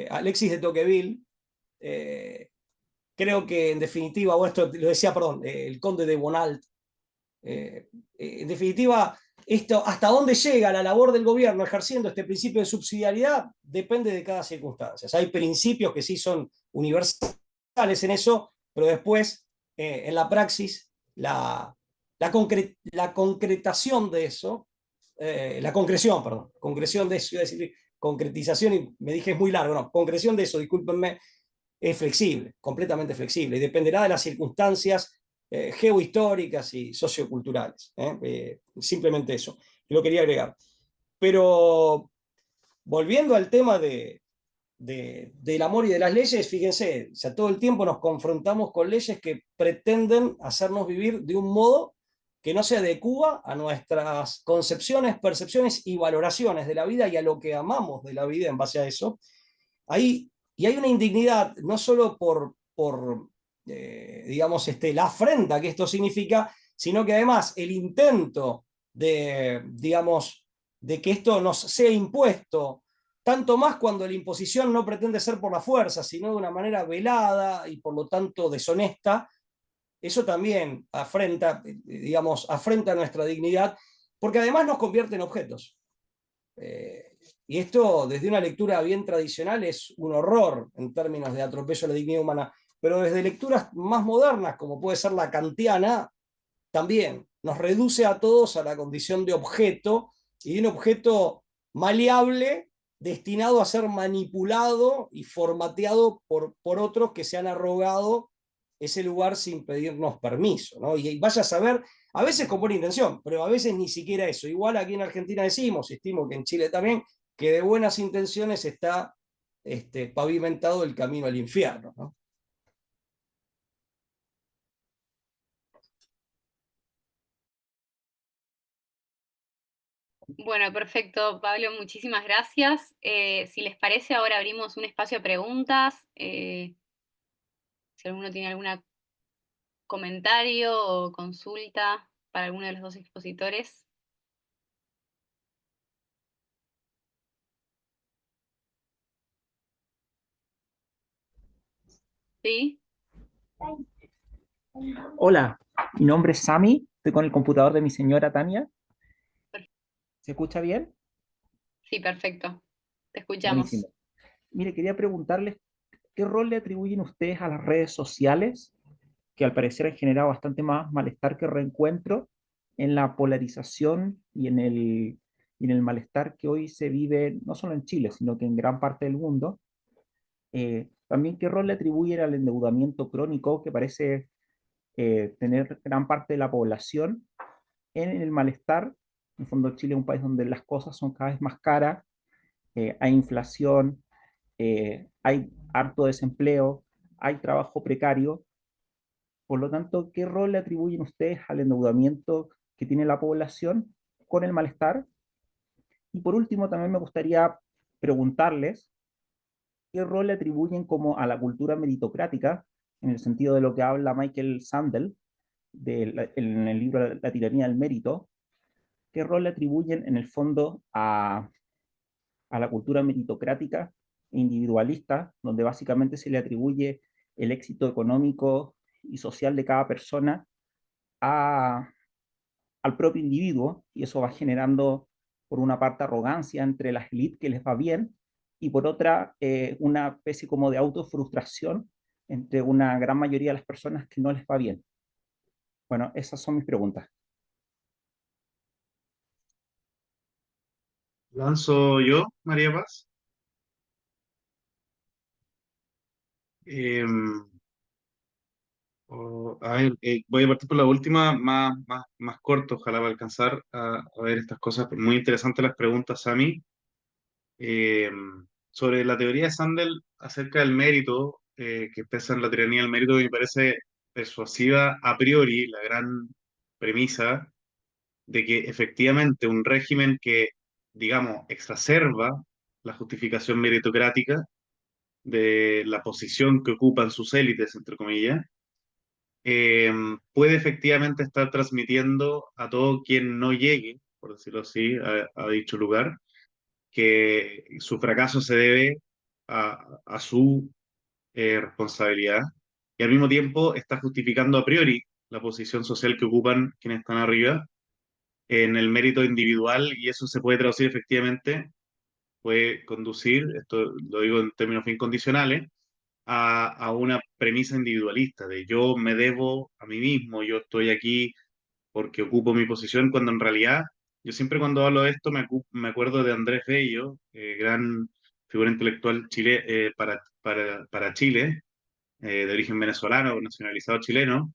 Alexis de Tocqueville, creo que en definitiva, o esto lo decía, perdón, el conde de Bonald, en definitiva, esto, hasta dónde llega la labor del gobierno ejerciendo este principio de subsidiariedad depende de cada circunstancia. Hay principios que sí son universales en eso, pero después, en la praxis, la concretación de eso, la concreción, perdón, concreción de eso, iba a decir concretización y me dije es muy largo, no, concreción de eso, discúlpenme, es flexible, completamente flexible, y dependerá de las circunstancias geohistóricas y socioculturales. Simplemente eso, lo quería agregar. Pero volviendo al tema del amor y de las leyes, fíjense, o sea, todo el tiempo nos confrontamos con leyes que pretenden hacernos vivir de un modo que no se adecúa a nuestras concepciones, percepciones y valoraciones de la vida y a lo que amamos de la vida en base a eso. Ahí, y hay una indignidad, no solo por digamos, la afrenta que esto significa, sino que además el intento digamos, de que esto nos sea impuesto, tanto más cuando la imposición no pretende ser por la fuerza, sino de una manera velada y por lo tanto deshonesta, eso también afrenta, digamos, afrenta nuestra dignidad, porque además nos convierte en objetos. Y esto, desde una lectura bien tradicional, es un horror en términos de atropello a la dignidad humana, pero desde lecturas más modernas, como puede ser la kantiana, también nos reduce a todos a la condición de objeto, y de un objeto maleable destinado a ser manipulado y formateado por otros que se han arrogado ese lugar sin pedirnos permiso, ¿no? Y vaya a saber, a veces con buena intención, pero a veces ni siquiera eso. Igual aquí en Argentina decimos, estimo que en Chile también, que de buenas intenciones está pavimentado el camino al infierno, ¿no? Bueno, perfecto, Pablo, muchísimas gracias. Si les parece, ahora abrimos un espacio de preguntas. Si alguno tiene algún comentario o consulta para alguno de los dos expositores. ¿Sí? Hola, mi nombre es Sami, estoy con el computador de mi señora Tania. ¿Se escucha bien? Sí, perfecto. Te escuchamos. Buenísimo. Mire, quería preguntarles, ¿qué rol le atribuyen ustedes a las redes sociales, que al parecer han generado bastante más malestar que reencuentro en la polarización y en el malestar que hoy se vive no solo en Chile, sino que en gran parte del mundo? También, ¿qué rol le atribuyen al endeudamiento crónico que parece tener gran parte de la población en el malestar? En el fondo, Chile es un país donde las cosas son cada vez más caras, hay inflación, hay harto desempleo, hay trabajo precario. Por lo tanto, ¿qué rol le atribuyen ustedes al endeudamiento que tiene la población con el malestar? Y por último, también me gustaría preguntarles qué rol le atribuyen como a la cultura meritocrática, en el sentido de lo que habla Michael Sandel en el libro La tiranía del mérito. ¿Qué rol le atribuyen en el fondo a la cultura meritocrática e individualista, donde básicamente se le atribuye el éxito económico y social de cada persona a, al propio individuo, y eso va generando, por una parte, arrogancia entre las élites que les va bien, y por otra, una especie como de autofrustración entre una gran mayoría de las personas que no les va bien? Bueno, esas son mis preguntas. Lanzo yo, María Paz. Em, a ver, voy a partir por la última, más corto, ojalá va a alcanzar a ver estas cosas. Muy interesantes las preguntas a mí. Sobre la teoría de Sandel acerca del mérito, que expresa en la tiranía del mérito, me parece persuasiva a priori la gran premisa de que efectivamente un régimen que, digamos, exacerba la justificación meritocrática de la posición que ocupan sus élites, entre comillas, eh, puede efectivamente estar transmitiendo a todo quien no llegue, por decirlo así, a dicho lugar, que su fracaso se debe a su responsabilidad, y al mismo tiempo está justificando a priori la posición social que ocupan quienes están arriba en el mérito individual, y eso se puede traducir efectivamente, puede conducir, esto lo digo en términos bien condicionales, a una premisa individualista de yo me debo a mí mismo, yo estoy aquí porque ocupo mi posición, cuando en realidad yo siempre cuando hablo de esto me acuerdo de Andrés Bello, gran figura intelectual para Chile, de origen venezolano, nacionalizado chileno,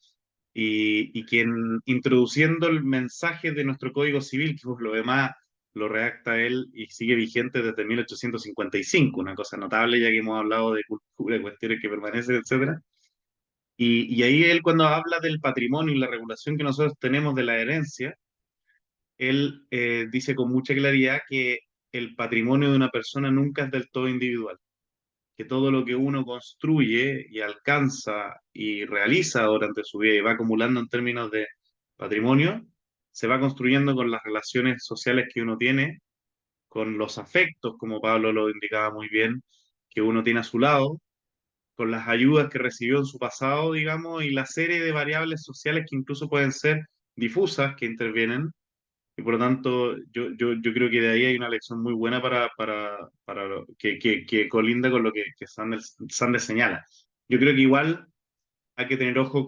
y quien introduciendo el mensaje de nuestro Código Civil, que por lo demás lo redacta él y sigue vigente desde 1855, una cosa notable ya que hemos hablado de cultura, de cuestiones que permanecen, etcétera. Y ahí él cuando habla del patrimonio y la regulación que nosotros tenemos de la herencia, él dice con mucha claridad que el patrimonio de una persona nunca es del todo individual, que todo lo que uno construye y alcanza y realiza durante su vida y va acumulando en términos de patrimonio, se va construyendo con las relaciones sociales que uno tiene, con los afectos, como Pablo lo indicaba muy bien, que uno tiene a su lado, con las ayudas que recibió en su pasado, digamos, y la serie de variables sociales que incluso pueden ser difusas que intervienen. Y por lo tanto, yo creo que de ahí hay una lección muy buena que colinda con lo que Sanders señala. Yo creo que igual hay que tener ojo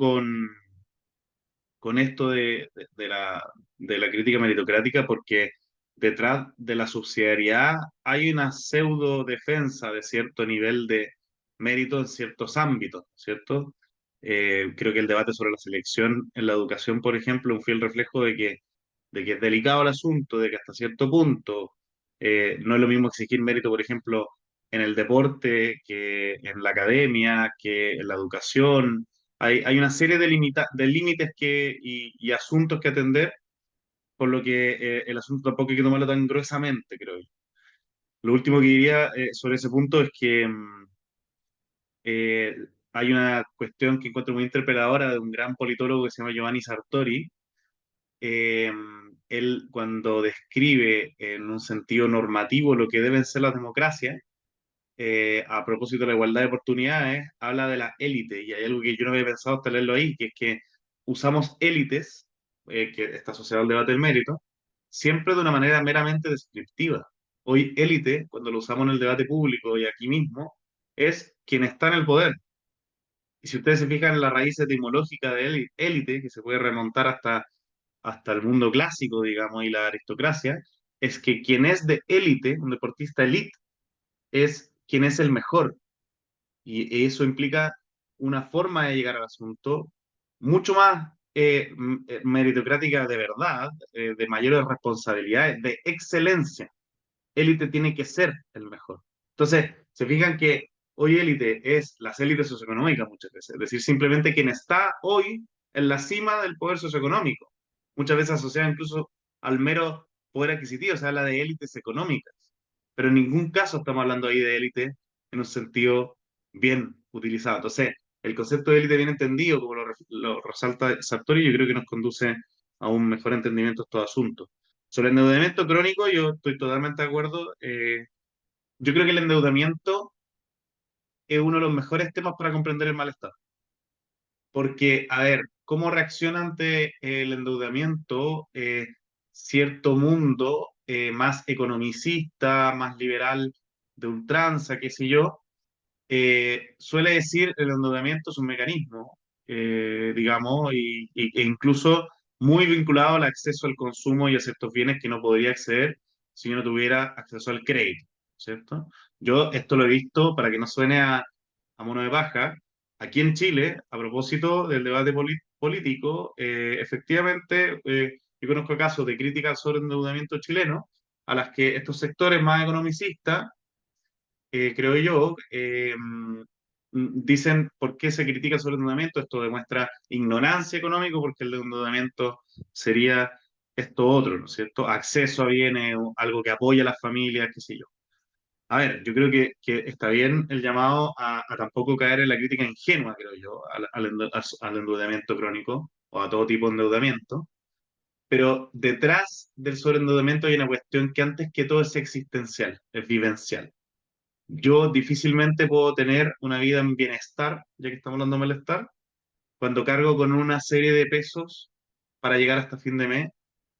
con esto de la crítica meritocrática, porque detrás de la subsidiariedad hay una pseudo defensa de cierto nivel de mérito en ciertos ámbitos, ¿cierto? Creo que el debate sobre la selección en la educación, por ejemplo, es un fiel reflejo de que es delicado el asunto, de que hasta cierto punto no es lo mismo exigir mérito, por ejemplo, en el deporte, que en la academia, que en la educación. Hay una serie de límites y asuntos que atender, por lo que el asunto tampoco hay que tomarlo tan gruesamente, creo yo. Lo último que diría sobre ese punto es que eh, hay una cuestión que encuentro muy interpeladora de un gran politólogo que se llama Giovanni Sartori. eh, Él, cuando describe en un sentido normativo lo que deben ser las democracias, a propósito de la igualdad de oportunidades, habla de la élite, y hay algo que yo no había pensado hasta leerlo ahí, que es que usamos élites, que está asociado al debate del mérito, siempre de una manera meramente descriptiva. Hoy élite, cuando lo usamos en el debate público y aquí mismo, es quien está en el poder. Y si ustedes se fijan en la raíz etimológica de élite, que se puede remontar hasta el mundo clásico, digamos, y la aristocracia, es que quien es de élite, un deportista élite, es quien es el mejor. Y eso implica una forma de llegar al asunto mucho más meritocrática de verdad, de mayores responsabilidades, de excelencia. Élite tiene que ser el mejor. Entonces, se fijan que hoy élite es las élites socioeconómicas muchas veces, es decir, simplemente quien está hoy en la cima del poder socioeconómico, muchas veces asociado incluso al mero poder adquisitivo, se habla de élites económicas, pero en ningún caso estamos hablando ahí de élite en un sentido bien utilizado. Entonces, el concepto de élite bien entendido, como lo resalta Sartori, yo creo que nos conduce a un mejor entendimiento de estos asuntos. Sobre el endeudamiento crónico, yo estoy totalmente de acuerdo. Yo creo que el endeudamiento es uno de los mejores temas para comprender el malestar. Porque, a ver, ¿cómo reacciona ante el endeudamiento cierto mundo más economicista, más liberal, de ultranza, qué sé yo? Suele decir el endeudamiento es un mecanismo, digamos, e incluso muy vinculado al acceso al consumo y a ciertos bienes que no podría acceder si no tuviera acceso al crédito, ¿cierto? Yo esto lo he visto, para que no suene a mono de paja, aquí en Chile, a propósito del debate político, efectivamente, yo conozco casos de críticas sobre endeudamiento chileno, a las que estos sectores más economicistas creo yo, dicen por qué se critica el sobreendeudamiento. Esto demuestra ignorancia económica, porque el endeudamiento sería esto otro, ¿no es cierto? Acceso a bienes, o algo que apoya a las familias, qué sé yo. A ver, yo creo que está bien el llamado a tampoco caer en la crítica ingenua, creo yo, al endeudamiento crónico o a todo tipo de endeudamiento, pero detrás del sobreendeudamiento hay una cuestión que antes que todo es existencial, es vivencial. Yo difícilmente puedo tener una vida en bienestar, ya que estamos hablando de malestar, cuando cargo con una serie de pesos para llegar hasta fin de mes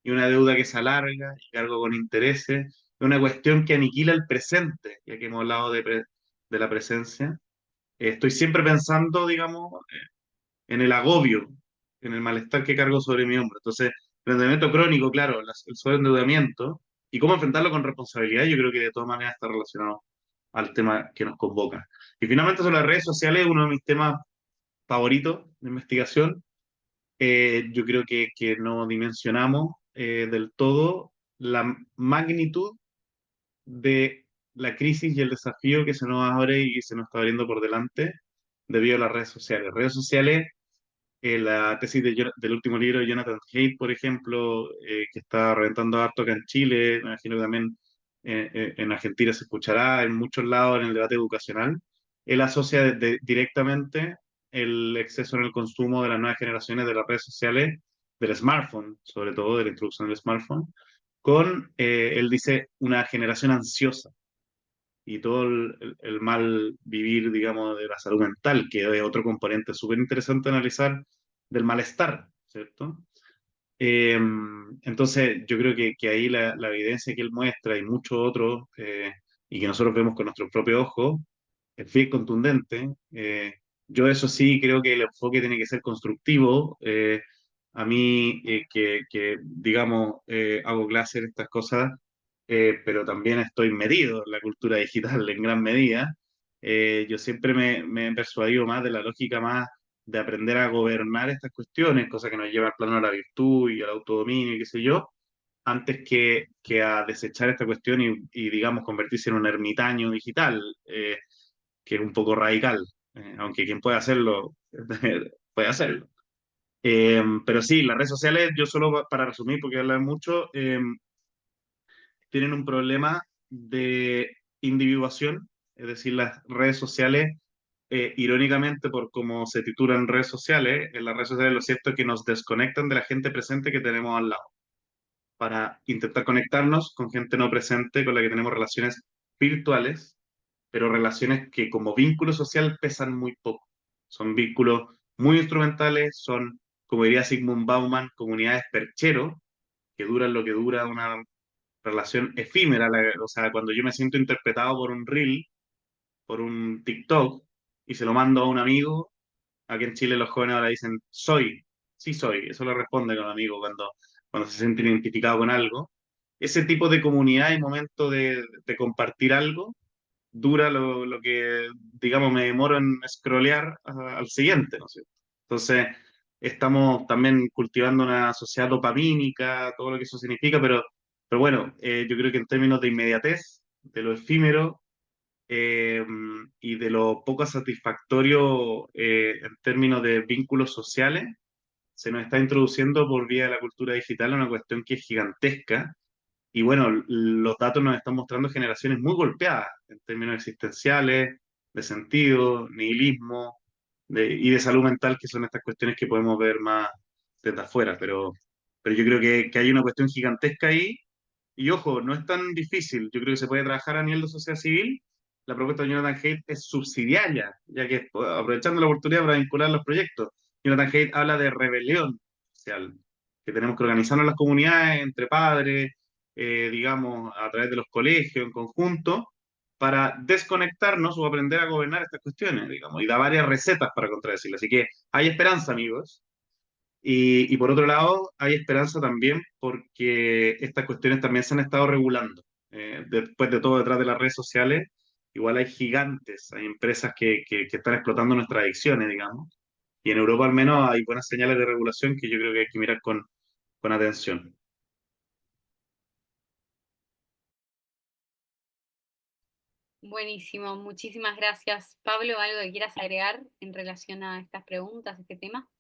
y una deuda que se alarga y cargo con intereses, es una cuestión que aniquila el presente, ya que hemos hablado de la presencia. Estoy siempre pensando, digamos, en el agobio, en el malestar que cargo sobre mi hombro. Entonces, el endeudamiento crónico, claro, el sobreendeudamiento y cómo enfrentarlo con responsabilidad, yo creo que de todas maneras está relacionado al tema que nos convoca. Y finalmente, sobre las redes sociales, uno de mis temas favoritos de investigación. Yo creo que no dimensionamos del todo la magnitud de la crisis y el desafío que se nos abre y que se nos está abriendo por delante debido a las redes sociales. Redes sociales, la tesis del último libro de Jonathan Haidt, por ejemplo, que está reventando harto acá en Chile, me imagino que también en Argentina se escuchará, en muchos lados en el debate educacional, él asocia directamente el exceso en el consumo de las nuevas generaciones de las redes sociales, del smartphone, sobre todo de la introducción del smartphone, con, él dice, una generación ansiosa y todo el mal vivir, digamos, de la salud mental, que es otro componente súper interesante analizar del malestar, ¿cierto? Eh, entonces, yo creo que ahí la evidencia que él muestra y muchos otros, y que nosotros vemos con nuestros propios ojos, es bien contundente. Yo eso sí creo que el enfoque tiene que ser constructivo. A mí, digamos, hago clases en estas cosas, pero también estoy metido en la cultura digital en gran medida. Yo siempre me he persuadido más de la lógica más de aprender a gobernar estas cuestiones, cosa que nos lleva al plano de la virtud y al autodominio y qué sé yo, antes que a desechar esta cuestión digamos, convertirse en un ermitaño digital, que es un poco radical, aunque quien puede hacerlo, puede hacerlo. Pero sí, las redes sociales, yo solo para resumir, porque hablan mucho, tienen un problema de individuación, es decir, las redes sociales, irónicamente por cómo se titulan redes sociales, en las redes sociales lo cierto es que nos desconectan de la gente presente que tenemos al lado, para intentar conectarnos con gente no presente con la que tenemos relaciones virtuales, pero relaciones que como vínculo social pesan muy poco. Son vínculos muy instrumentales, son, como diría Sigmund Bauman, comunidades perchero, que duran lo que dura una relación efímera. O sea, cuando yo me siento interpretado por un reel, por un TikTok, y se lo mando a un amigo, aquí en Chile los jóvenes ahora dicen, soy, sí soy, eso lo responde con un amigo cuando se sienten identificados con algo. Ese tipo de comunidad y momento de compartir algo dura lo que, digamos, me demoro en scrollear al siguiente, ¿no es cierto? Entonces, estamos también cultivando una sociedad dopamínica, todo lo que eso significa, pero bueno, yo creo que en términos de inmediatez, de lo efímero, eh, y de lo poco satisfactorio en términos de vínculos sociales, se nos está introduciendo por vía de la cultura digital una cuestión que es gigantesca. Y bueno, los datos nos están mostrando generaciones muy golpeadas en términos existenciales, de sentido, nihilismo y de salud mental, que son estas cuestiones que podemos ver más desde afuera. Pero yo creo que hay una cuestión gigantesca ahí. Y ojo, no es tan difícil. Yo creo que se puede trabajar a nivel de sociedad civil. La propuesta de Jonathan Haidt es subsidiaria, ya que aprovechando la oportunidad para vincular los proyectos. Jonathan Haidt habla de rebelión social, que tenemos que organizarnos las comunidades entre padres, digamos, a través de los colegios en conjunto, para desconectarnos o aprender a gobernar estas cuestiones, digamos, y da varias recetas para contradecirlas. Así que hay esperanza, amigos. Y por otro lado, hay esperanza también porque estas cuestiones también se han estado regulando. Después de todo, detrás de las redes sociales, igual hay gigantes, hay empresas que están explotando nuestras adicciones, digamos. Y en Europa al menos hay buenas señales de regulación que yo creo que hay que mirar con atención. Buenísimo, muchísimas gracias. Pablo, ¿algo que quieras agregar en relación a estas preguntas, a este tema?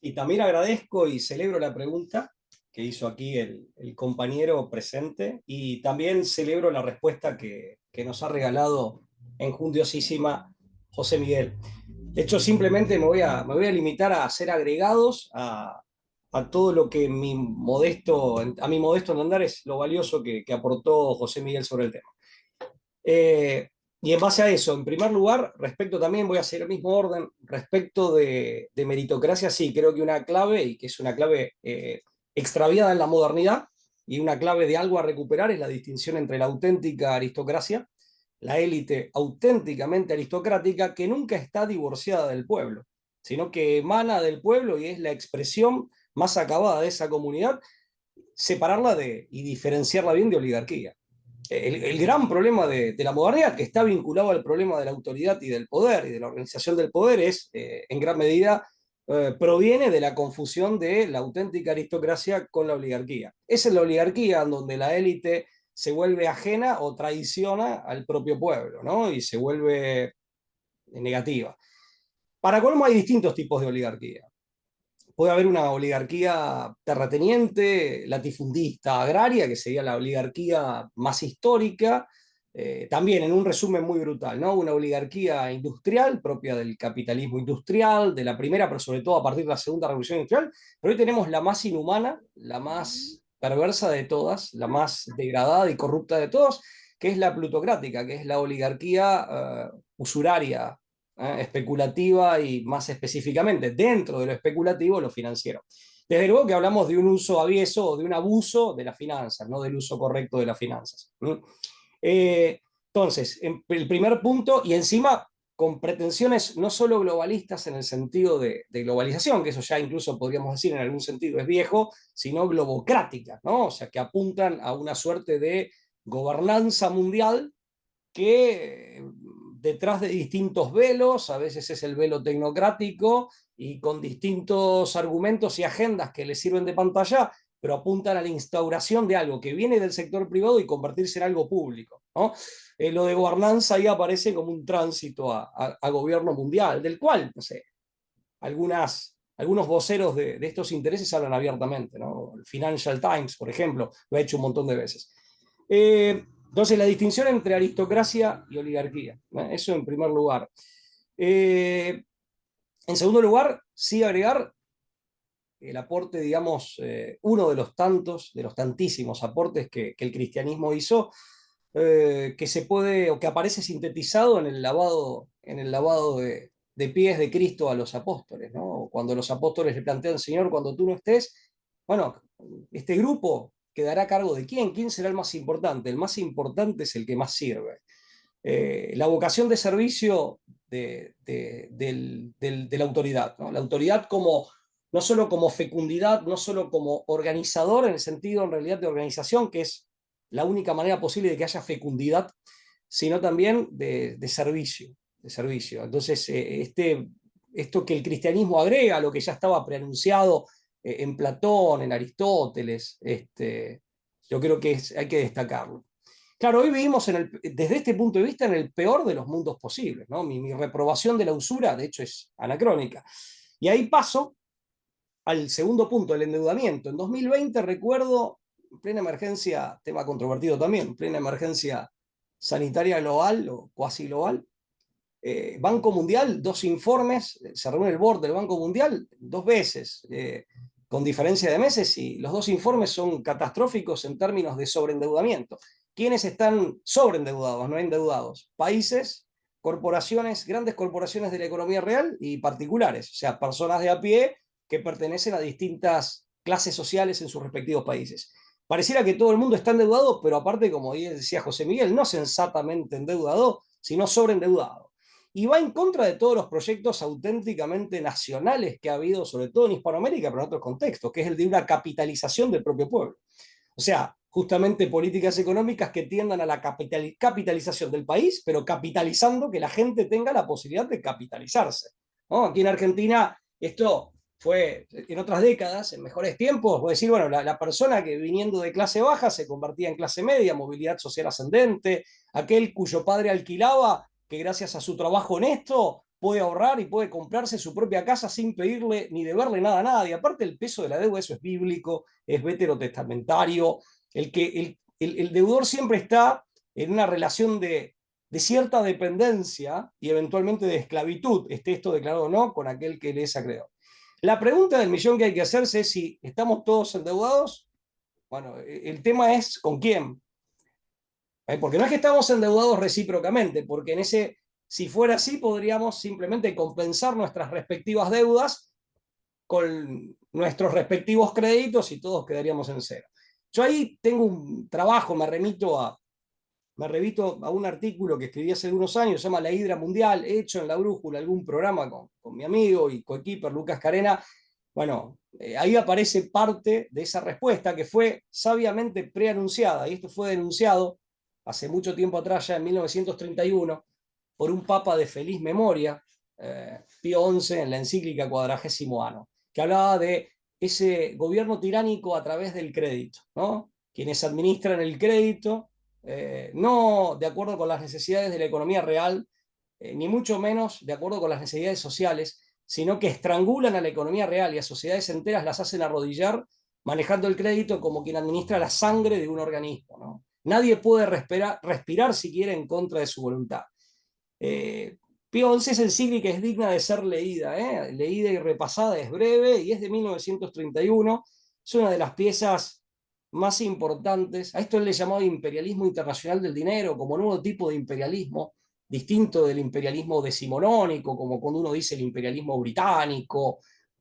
Y también agradezco y celebro la pregunta que hizo aquí el compañero presente y también celebro la respuesta que nos ha regalado enjundiosísima José Miguel. De hecho, simplemente me voy a limitar a hacer agregados a todo lo que a mi modesto entender es lo valioso que aportó José Miguel sobre el tema. Eh, y en base a eso, en primer lugar, respecto también, voy a hacer el mismo orden, respecto de meritocracia, sí, creo que una clave, y que es una clave extraviada en la modernidad, y una clave de algo a recuperar es la distinción entre la auténtica aristocracia, la élite auténticamente aristocrática, que nunca está divorciada del pueblo, sino que emana del pueblo y es la expresión más acabada de esa comunidad, separarla y diferenciarla bien de oligarquía. El gran problema de la modernidad, que está vinculado al problema de la autoridad y del poder y de la organización del poder, es en gran medida proviene de la confusión de la auténtica aristocracia con la oligarquía. Es en la oligarquía donde la élite se vuelve ajena o traiciona al propio pueblo, ¿no? Y se vuelve negativa. Para colmo hay distintos tipos de oligarquía. Puede haber una oligarquía terrateniente, latifundista, agraria, que sería la oligarquía más histórica, también en un resumen muy brutal, ¿no? Una oligarquía industrial propia del capitalismo industrial, de la primera, pero sobre todo a partir de la segunda revolución industrial, pero hoy tenemos la más inhumana, la más perversa de todas, la más degradada y corrupta de todas, que es la plutocrática, que es la oligarquía usuraria, especulativa y más específicamente dentro de lo especulativo, lo financiero. Desde luego que hablamos de un uso avieso o de un abuso de las finanzas, no del uso correcto de las finanzas. Entonces, el primer punto, y encima con pretensiones no solo globalistas en el sentido de globalización, que eso ya incluso podríamos decir en algún sentido es viejo, sino globocráticas, ¿no? O sea, que apuntan a una suerte de gobernanza mundial que detrás de distintos velos, a veces es el velo tecnocrático y con distintos argumentos y agendas que le sirven de pantalla, pero apuntan a la instauración de algo que viene del sector privado y convertirse en algo público, ¿no? Lo de gobernanza ahí aparece como un tránsito a gobierno mundial, del cual, no sé, algunos voceros de estos intereses hablan abiertamente, ¿no? El Financial Times, por ejemplo, lo ha hecho un montón de veces. Entonces, la distinción entre aristocracia y oligarquía, ¿no? Eso en primer lugar. En segundo lugar, sí agregar el aporte, digamos, uno de los tantos, de los tantísimos aportes que el cristianismo hizo, que se puede, o que aparece sintetizado en el lavado de pies de Cristo a los apóstoles, ¿no? Cuando los apóstoles le plantean, Señor, cuando tú no estés, bueno, este grupo quedará a cargo de quién, quién será el más importante. El más importante es el que más sirve. La vocación de servicio de la autoridad, ¿no? La autoridad como, no solo como fecundidad, no solo como organizador en el sentido en realidad de organización, que es la única manera posible de que haya fecundidad, sino también de servicio. De servicio. Entonces, esto que el cristianismo agrega a lo que ya estaba preanunciado en Platón, en Aristóteles, yo creo que hay que destacarlo. Claro, hoy vivimos desde este punto de vista en el peor de los mundos posibles, ¿no? Mi reprobación de la usura, de hecho, es anacrónica. Y ahí paso al segundo punto, el endeudamiento. En 2020 recuerdo, en plena emergencia, tema controvertido también, en plena emergencia sanitaria global o cuasi global, Banco Mundial, 2 informes, se reúne el board del Banco Mundial 2 veces, con diferencia de meses, y los 2 informes son catastróficos en términos de sobreendeudamiento. ¿Quiénes están sobreendeudados, no endeudados? Países, corporaciones, grandes corporaciones de la economía real y particulares, o sea, personas de a pie que pertenecen a distintas clases sociales en sus respectivos países. Pareciera que todo el mundo está endeudado, pero aparte, como decía José Miguel, no sensatamente endeudado, sino sobreendeudado. Y va en contra de todos los proyectos auténticamente nacionales que ha habido, sobre todo en Hispanoamérica, pero en otros contextos, que es el de una capitalización del propio pueblo. O sea, justamente políticas económicas que tiendan a la capitalización del país, pero capitalizando que la gente tenga la posibilidad de capitalizarse, ¿no? Aquí en Argentina esto fue en otras décadas, en mejores tiempos, voy a decir, bueno, la persona que viniendo de clase baja se convertía en clase media, movilidad social ascendente, aquel cuyo padre alquilaba, que gracias a su trabajo honesto puede ahorrar y puede comprarse su propia casa sin pedirle ni deberle nada a nadie. Aparte, el peso de la deuda, eso es bíblico, es veterotestamentario. El deudor siempre está en una relación de cierta dependencia y eventualmente de esclavitud, esté esto declarado o no, con aquel que le es acreedor. La pregunta del millón que hay que hacerse es si estamos todos endeudados. Bueno, el tema es con quién. Porque no es que estamos endeudados recíprocamente, porque si fuera así, podríamos simplemente compensar nuestras respectivas deudas con nuestros respectivos créditos y todos quedaríamos en cero. Yo ahí tengo un trabajo, me remito a un artículo que escribí hace unos años, se llama La Hidra Mundial, hecho en La Brújula, algún programa con mi amigo y coequiper Lucas Carena. Bueno, ahí aparece parte de esa respuesta que fue sabiamente preanunciada, y esto fue denunciado hace mucho tiempo atrás, ya en 1931, por un papa de feliz memoria, Pío XI, en la encíclica Quadragésimo Anno, que hablaba de ese gobierno tiránico a través del crédito, ¿no? Quienes administran el crédito, no de acuerdo con las necesidades de la economía real, ni mucho menos de acuerdo con las necesidades sociales, sino que estrangulan a la economía real y a sociedades enteras las hacen arrodillar, manejando el crédito como quien administra la sangre de un organismo, ¿no? Nadie puede respirar siquiera en contra de su voluntad. Pío XI es encíclica, es digna de ser leída, leída y repasada, es breve y es de 1931, es una de las piezas más importantes. A esto él le llamaba imperialismo internacional del dinero, como nuevo tipo de imperialismo, distinto del imperialismo decimonónico, como cuando uno dice el imperialismo británico,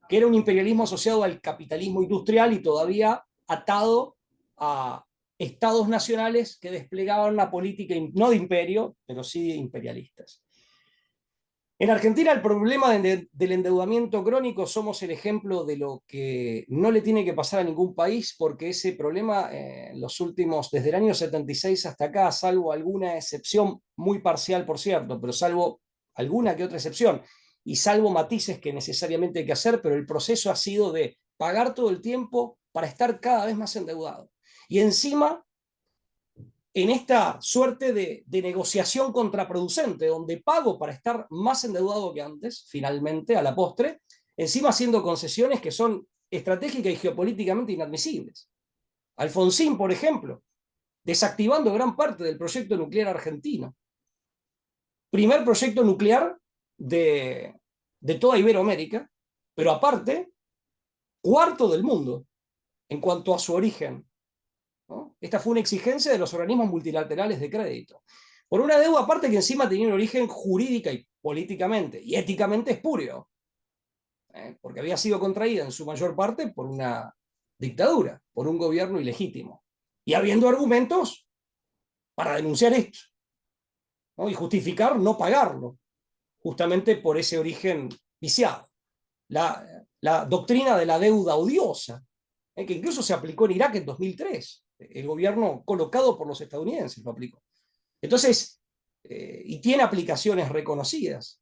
que era un imperialismo asociado al capitalismo industrial y todavía atado a estados nacionales que desplegaban una política no de imperio, pero sí de imperialistas. En Argentina el problema del endeudamiento crónico somos el ejemplo de lo que no le tiene que pasar a ningún país, porque ese problema los últimos, desde el año 76 hasta acá, salvo alguna excepción muy parcial, por cierto, pero salvo alguna que otra excepción, y salvo matices que necesariamente hay que hacer, pero el proceso ha sido de pagar todo el tiempo para estar cada vez más endeudado. Y encima en esta suerte de negociación contraproducente, donde pago para estar más endeudado que antes, finalmente, a la postre, encima haciendo concesiones que son estratégicas y geopolíticamente inadmisibles. Alfonsín, por ejemplo, desactivando gran parte del proyecto nuclear argentino. Primer proyecto nuclear de toda Iberoamérica, pero aparte, cuarto del mundo en cuanto a su origen. ¿No? Esta fue una exigencia de los organismos multilaterales de crédito. Por una deuda aparte que encima tenía un origen jurídica y políticamente y éticamente espurio, porque había sido contraída en su mayor parte por una dictadura, por un gobierno ilegítimo, y habiendo argumentos para denunciar esto, ¿no? Y justificar no pagarlo, justamente por ese origen viciado. La doctrina de la deuda odiosa, que incluso se aplicó en Irak en 2003. El gobierno colocado por los estadounidenses lo aplicó. Entonces, y tiene aplicaciones reconocidas.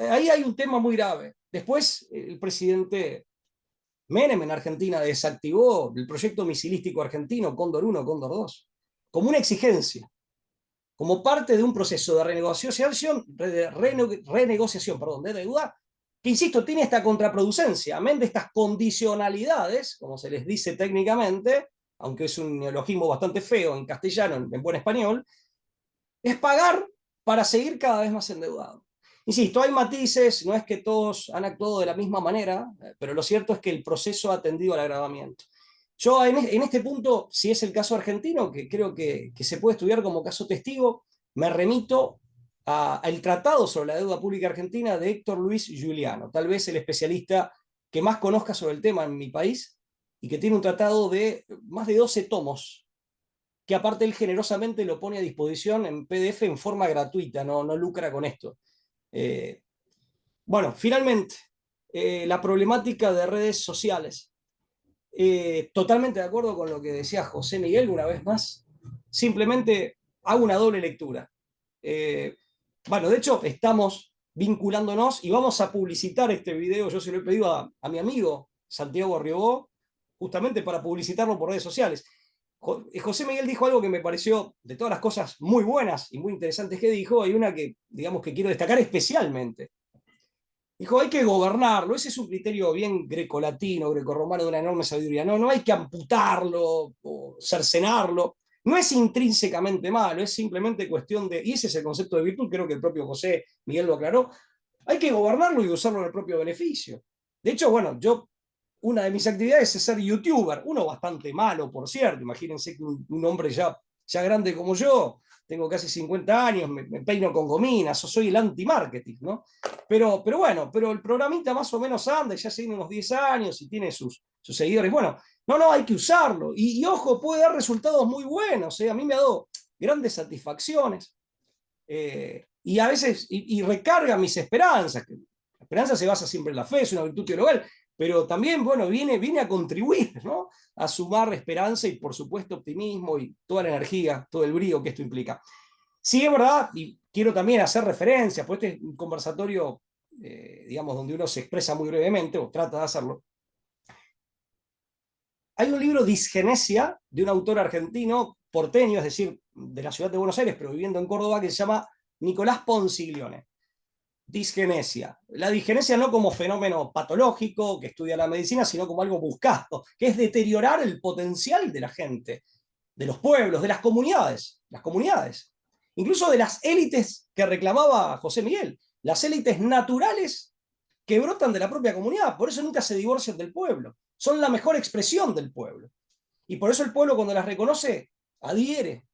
Ahí hay un tema muy grave. Después, el presidente Menem en Argentina desactivó el proyecto misilístico argentino Cóndor 1, Cóndor 2, como una exigencia, como parte de un proceso de renegociación de deuda, que, insisto, tiene esta contraproducencia, amén de estas condicionalidades, como se les dice técnicamente, aunque es un neologismo bastante feo en castellano, en buen español, es pagar para seguir cada vez más endeudado. Insisto, hay matices, no es que todos han actuado de la misma manera, pero lo cierto es que el proceso ha tendido al agravamiento. Yo en este punto, si es el caso argentino, que creo que se puede estudiar como caso testigo, me remito al Tratado sobre la Deuda Pública Argentina de Héctor Luis Giuliano, tal vez el especialista que más conozca sobre el tema en mi país, y que tiene un tratado de más de 12 tomos, que aparte él generosamente lo pone a disposición en PDF en forma gratuita, no lucra con esto. Bueno, finalmente, la problemática de redes sociales. Totalmente de acuerdo con lo que decía José Miguel una vez más. Simplemente hago una doble lectura. Bueno, de hecho, estamos vinculándonos y vamos a publicitar este video. Yo se lo he pedido a mi amigo Santiago Riobó, justamente para publicitarlo por redes sociales. José Miguel dijo algo que me pareció, de todas las cosas muy buenas y muy interesantes que dijo, hay una que, digamos, que quiero destacar especialmente. Dijo, hay que gobernarlo. Ese es un criterio bien grecolatino, grecorromano, de una enorme sabiduría. No, no hay que amputarlo o cercenarlo. No es intrínsecamente malo, es simplemente cuestión de, y ese es el concepto de virtud, creo que el propio José Miguel lo aclaró, hay que gobernarlo y usarlo en el propio beneficio. De hecho, bueno, una de mis actividades es ser youtuber, uno bastante malo, por cierto. Imagínense que un hombre ya grande como yo, tengo casi 50 años, me peino con gominas, soy el anti-marketing, ¿no? Pero bueno, pero el programita más o menos anda, ya tiene unos 10 años y tiene sus seguidores. Bueno, no, hay que usarlo. Y ojo, puede dar resultados muy buenos. A mí me ha dado grandes satisfacciones. Y a veces, y recarga mis esperanzas. Que la esperanza se basa siempre en la fe, es una virtud teologal, pero también, bueno, viene a contribuir, ¿no? A sumar esperanza y, por supuesto, optimismo y toda la energía, todo el brío que esto implica. Sí, es verdad, y quiero también hacer referencia, pues este es un conversatorio, digamos, donde uno se expresa muy brevemente, o trata de hacerlo. Hay un libro, Disgenesia, de un autor argentino, porteño, es decir, de la ciudad de Buenos Aires, pero viviendo en Córdoba, que se llama Nicolás Ponsiglione. Disgenesia. La disgenesia no como fenómeno patológico que estudia la medicina, sino como algo buscado, que es deteriorar el potencial de la gente, de los pueblos, de las comunidades, incluso de las élites que reclamaba José Miguel, las élites naturales que brotan de la propia comunidad, por eso nunca se divorcian del pueblo, son la mejor expresión del pueblo. Y por eso el pueblo, cuando las reconoce, adhiere,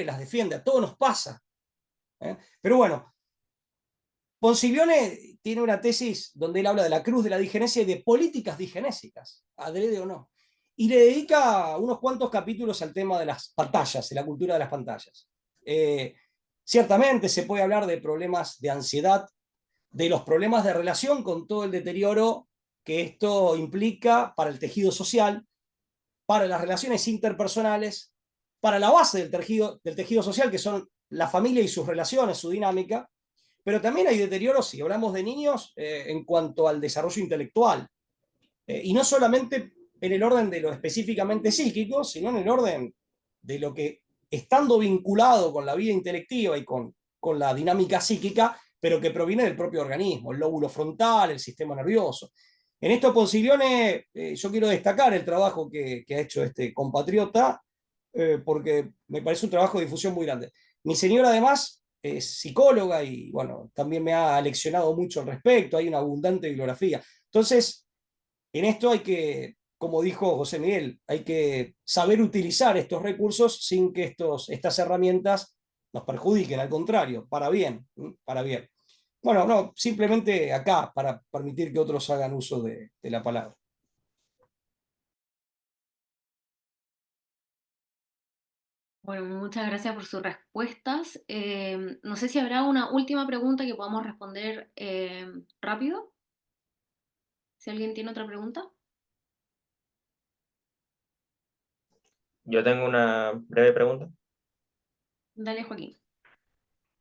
las defiende, a todos nos pasa. Pero bueno, Ponsiglione tiene una tesis donde él habla de la cruz de la digenesia y de políticas digenésicas, adrede o no. Y le dedica unos cuantos capítulos al tema de las pantallas, de la cultura de las pantallas. Ciertamente se puede hablar de problemas de ansiedad, de los problemas de relación con todo el deterioro que esto implica para el tejido social, para las relaciones interpersonales, para la base del tejido social, que son la familia y sus relaciones, su dinámica, pero también hay deterioro, si hablamos de niños, en cuanto al desarrollo intelectual. Y no solamente en el orden de lo específicamente psíquico, sino en el orden de lo que, estando vinculado con la vida intelectiva y con la dinámica psíquica, pero que proviene del propio organismo, el lóbulo frontal, el sistema nervioso. En esto, Ponsiglione, yo quiero destacar el trabajo que ha hecho este compatriota, porque me parece un trabajo de difusión muy grande. Mi señora, además, es psicóloga y, bueno, también me ha leccionado mucho al respecto, hay una abundante bibliografía. Entonces, en esto hay que, como dijo José Miguel, hay que saber utilizar estos recursos sin que estas herramientas nos perjudiquen, al contrario, para bien, para bien. Bueno, no, simplemente acá, para permitir que otros hagan uso de la palabra. Bueno, muchas gracias por sus respuestas. No sé si habrá una última pregunta que podamos responder rápido. Si alguien tiene otra pregunta. Yo tengo una breve pregunta, Dale, Joaquín.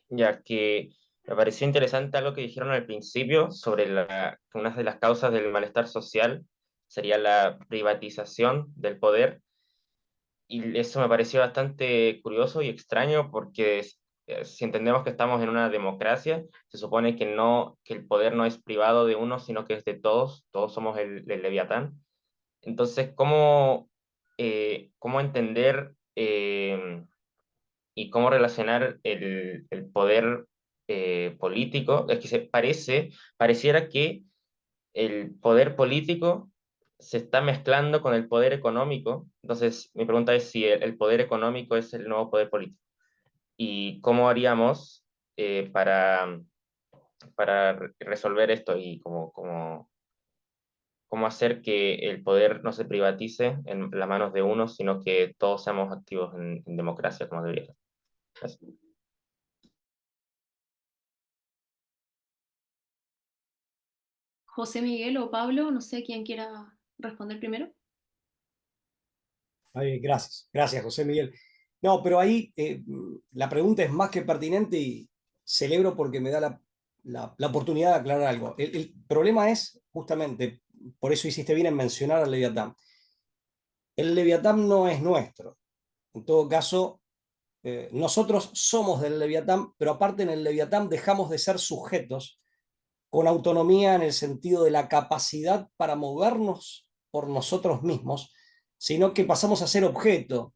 ya que me pareció interesante algo que dijeron al principio sobre que una de las causas del malestar social sería la privatización del poder, y eso me pareció bastante curioso y extraño porque si entendemos que estamos en una democracia, se supone que no, que el poder no es privado de uno, sino que es de todos, todos somos el Leviatán. Entonces, ¿cómo entender y cómo relacionar el poder político? Es que pareciera que el poder político se está mezclando con el poder económico. Entonces, mi pregunta es si el poder económico es el nuevo poder político. ¿Y cómo haríamos para resolver esto y cómo hacer que el poder no se privatice en las manos de uno, sino que todos seamos activos en democracia como debería ser? Gracias. José Miguel o Pablo, no sé quién quiera responder primero. Gracias, José Miguel. No, pero ahí la pregunta es más que pertinente y celebro porque me da la oportunidad de aclarar algo. El problema es, justamente, por eso hiciste bien en mencionar al Leviatán. El Leviatán no es nuestro. En todo caso, nosotros somos del Leviatán, pero aparte en el Leviatán dejamos de ser sujetos con autonomía en el sentido de la capacidad para movernos por nosotros mismos, sino que pasamos a ser objeto,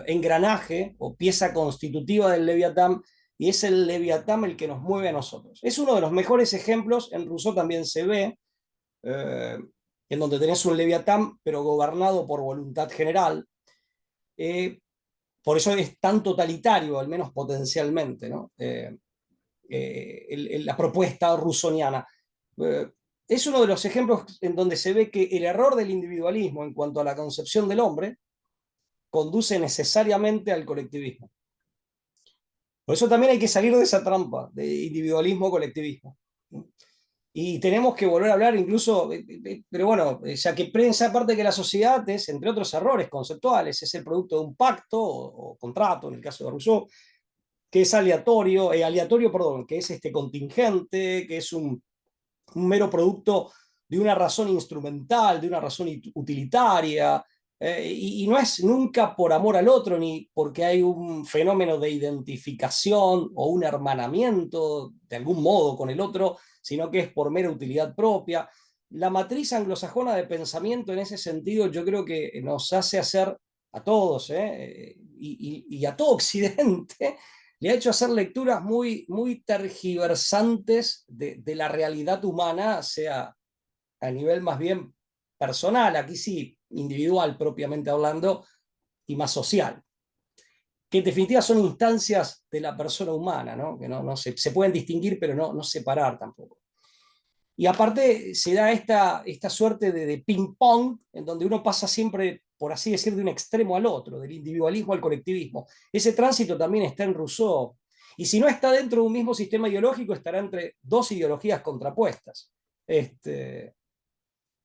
engranaje o pieza constitutiva del Leviatán, y es el Leviatán el que nos mueve a nosotros. Es uno de los mejores ejemplos, en Rousseau también se ve, en donde tenés un Leviatán, pero gobernado por voluntad general. Por eso es tan totalitario, al menos potencialmente, ¿no? La propuesta rusoniana. Es uno de los ejemplos en donde se ve que el error del individualismo en cuanto a la concepción del hombre conduce necesariamente al colectivismo. Por eso también hay que salir de esa trampa de individualismo-colectivismo. Y tenemos que volver a hablar incluso, pero bueno, ya que prensa parte que la sociedad es, entre otros errores conceptuales, es el producto de un pacto o contrato, en el caso de Rousseau, que es aleatorio, que es contingente, que es un mero producto de una razón instrumental, de una razón utilitaria, y no es nunca por amor al otro, ni porque hay un fenómeno de identificación o un hermanamiento de algún modo con el otro, sino que es por mera utilidad propia. La matriz anglosajona de pensamiento en ese sentido yo creo que nos hace hacer a todos, y a todo Occidente, le ha hecho hacer lecturas muy, muy tergiversantes de la realidad humana, sea a nivel más bien personal, aquí sí, individual propiamente hablando, y más social, que en definitiva son instancias de la persona humana, ¿no? Que no se pueden distinguir, pero no separar tampoco. Y aparte se da esta suerte de ping-pong, en donde uno pasa siempre, por así decir, de un extremo al otro, del individualismo al colectivismo. Ese tránsito también está en Rousseau. Y si no está dentro de un mismo sistema ideológico, estará entre dos ideologías contrapuestas.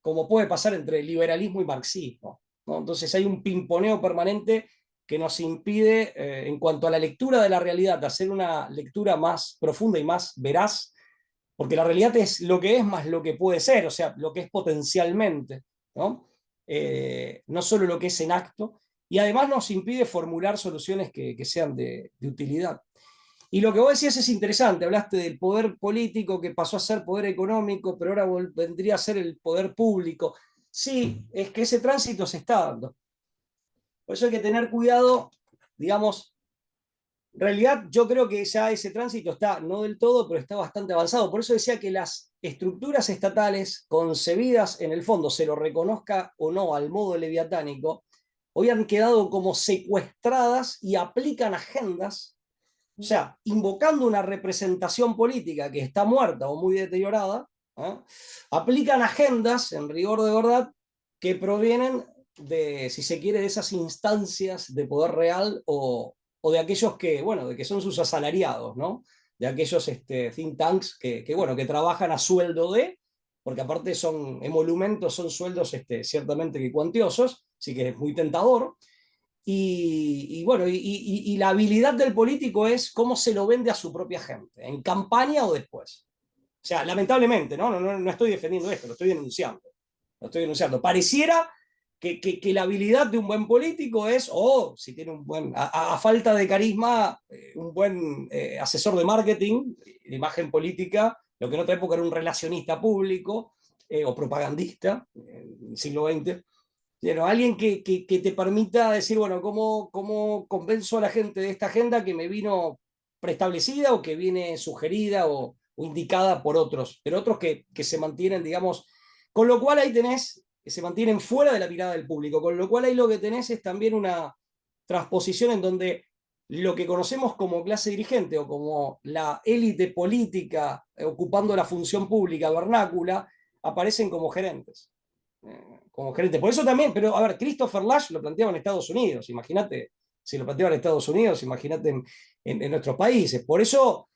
Como puede pasar entre liberalismo y marxismo, ¿no? Entonces hay un pimponeo permanente que nos impide, en cuanto a la lectura de la realidad, hacer una lectura más profunda y más veraz, porque la realidad es lo que es más lo que puede ser, o sea, lo que es potencialmente, ¿no? No solo lo que es en acto, y además nos impide formular soluciones que sean de utilidad. Y lo que vos decías es interesante, hablaste del poder político que pasó a ser poder económico, pero ahora vendría a ser el poder público. Sí, es que ese tránsito se está dando. Por eso hay que tener cuidado, digamos, en realidad yo creo que ya ese tránsito está, no del todo, pero está bastante avanzado. Por eso decía que las estructuras estatales concebidas en el fondo, se lo reconozca o no al modo leviatánico, hoy han quedado como secuestradas y aplican agendas. O sea, invocando una representación política que está muerta o muy deteriorada, aplican agendas, en rigor de verdad, que provienen de, si se quiere, de esas instancias de poder real o de aquellos que, bueno, de que son sus asalariados, ¿no? De aquellos think tanks que trabajan a sueldo de, porque aparte son emolumentos, son sueldos ciertamente que cuantiosos, así que es muy tentador. Y la habilidad del político es cómo se lo vende a su propia gente, en campaña o después. O sea, lamentablemente, no estoy defendiendo esto, lo estoy denunciando. Pareciera que la habilidad de un buen político es, si tiene un buen, a falta de carisma, un buen asesor de marketing, de imagen política, lo que en otra época era un relacionista público o propagandista, en el siglo XX. Alguien que te permita decir, bueno, ¿cómo convenzo a la gente de esta agenda que me vino preestablecida o que viene sugerida o indicada por otros, pero otros que se mantienen, digamos, con lo cual ahí tenés, que se mantienen fuera de la mirada del público, con lo cual ahí lo que tenés es también una transposición en donde lo que conocemos como clase dirigente o como la élite política ocupando la función pública vernácula, aparecen como gerentes. Por eso también, pero a ver, Christopher Lasch lo planteaba en Estados Unidos, imagínate, si lo planteaba en Estados Unidos, imagínate en nuestros países. Por eso,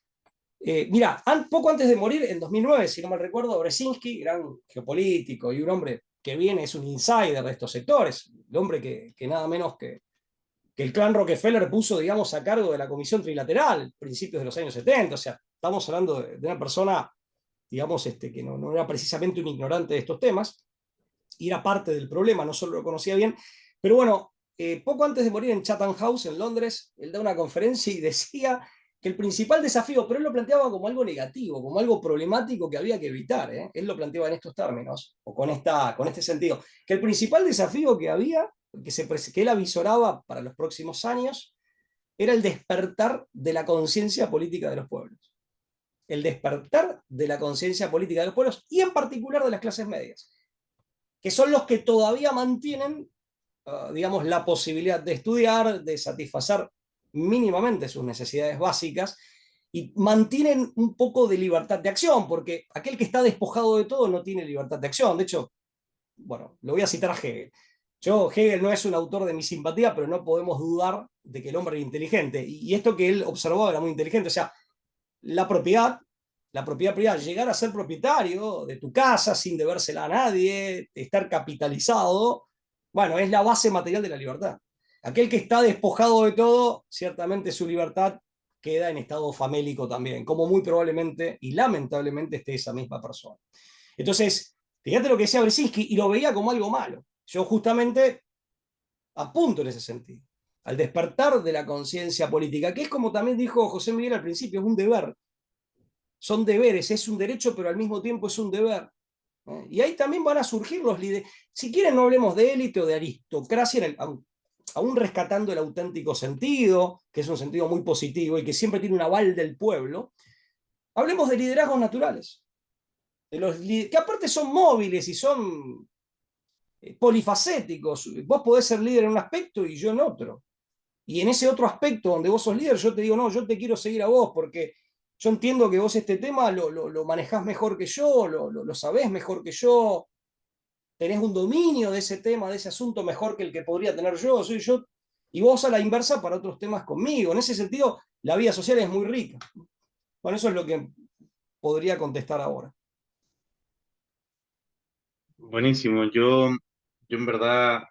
mira, poco antes de morir, en 2009, si no mal recuerdo, Brzezinski, gran geopolítico y un hombre que viene, es un insider de estos sectores, el hombre que nada menos que el clan Rockefeller puso, digamos, a cargo de la Comisión Trilateral, principios de los años 70, o sea, estamos hablando de una persona, digamos, que no era precisamente un ignorante de estos temas, y era parte del problema, no solo lo conocía bien, pero bueno, poco antes de morir en Chatham House, en Londres, él da una conferencia y decía que el principal desafío, pero él lo planteaba como algo negativo, como algo problemático que había que evitar, ¿eh? Él lo planteaba en estos términos, o con este sentido, que el principal desafío que había, que él avisoraba para los próximos años, era el despertar de la conciencia política de los pueblos. El despertar de la conciencia política de los pueblos y en particular de las clases medias, que son los que todavía mantienen, digamos, la posibilidad de estudiar, de satisfacer mínimamente sus necesidades básicas y mantienen un poco de libertad de acción, porque aquel que está despojado de todo no tiene libertad de acción. De hecho, bueno, lo voy a citar a Hegel. Hegel no es un autor de mi simpatía, pero no podemos dudar de que el hombre era inteligente. Y esto que él observaba era muy inteligente. O sea, la propiedad, la propiedad privada, llegar a ser propietario de tu casa sin debérsela a nadie, estar capitalizado, bueno, es la base material de la libertad. Aquel que está despojado de todo, ciertamente su libertad queda en estado famélico también, como muy probablemente y lamentablemente esté esa misma persona. Entonces, fíjate lo que decía Brzezinski, y lo veía como algo malo. Yo justamente apunto en ese sentido, al despertar de la conciencia política, que es como también dijo José Miguel al principio, es un deber. Son deberes, es un derecho, pero al mismo tiempo es un deber. Y ahí también van a surgir los líderes. Si quieren, no hablemos de élite o de aristocracia, aún rescatando el auténtico sentido, que es un sentido muy positivo y que siempre tiene un aval del pueblo. Hablemos de liderazgos naturales, que aparte son móviles y son polifacéticos. Vos podés ser líder en un aspecto y yo en otro. Y en ese otro aspecto donde vos sos líder, yo te digo, no, yo te quiero seguir a vos porque yo entiendo que vos este tema lo manejás mejor que yo, lo sabés mejor que yo, tenés un dominio de ese tema, de ese asunto mejor que el que podría tener yo, soy yo, y vos a la inversa para otros temas conmigo. En ese sentido, la vida social es muy rica. Bueno, eso es lo que podría contestar ahora. Buenísimo. Yo en verdad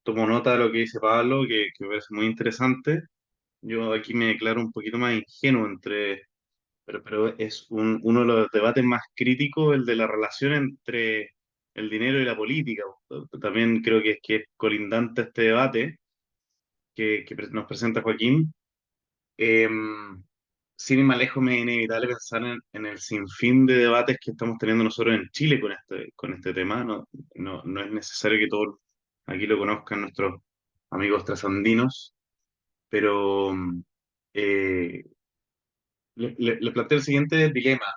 tomo nota de lo que dice Pablo, que me parece muy interesante. Yo aquí me declaro un poquito más ingenuo pero es uno de los debates más críticos, el de la relación entre el dinero y la política. También creo que es colindante este debate que nos presenta Joaquín. Eh, Sin ir más lejos, me es inevitable pensar en el sinfín de debates que estamos teniendo nosotros en Chile con este tema. No es necesario que todos aquí lo conozcan, nuestros amigos trasandinos, pero eh, le planteo el siguiente dilema.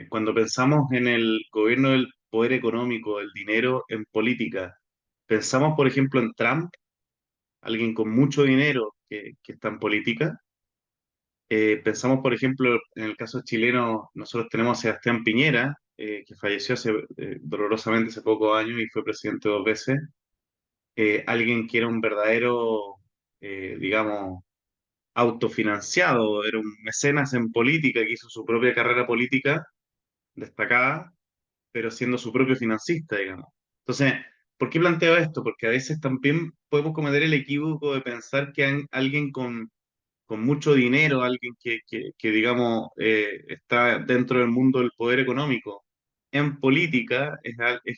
Cuando pensamos en el gobierno del poder económico, el dinero en política, pensamos, por ejemplo, en Trump, alguien con mucho dinero que está en política. Pensamos, por ejemplo, en el caso chileno, nosotros tenemos a Sebastián Piñera, que falleció dolorosamente hace pocos años y fue presidente dos veces. Alguien que era un verdadero, digamos, autofinanciado, era un mecenas en política, que hizo su propia carrera política destacada, pero siendo su propio financista, digamos. Entonces, ¿por qué planteo esto? Porque a veces también podemos cometer el equívoco de pensar que alguien con mucho dinero, alguien que digamos, está dentro del mundo del poder económico, en política,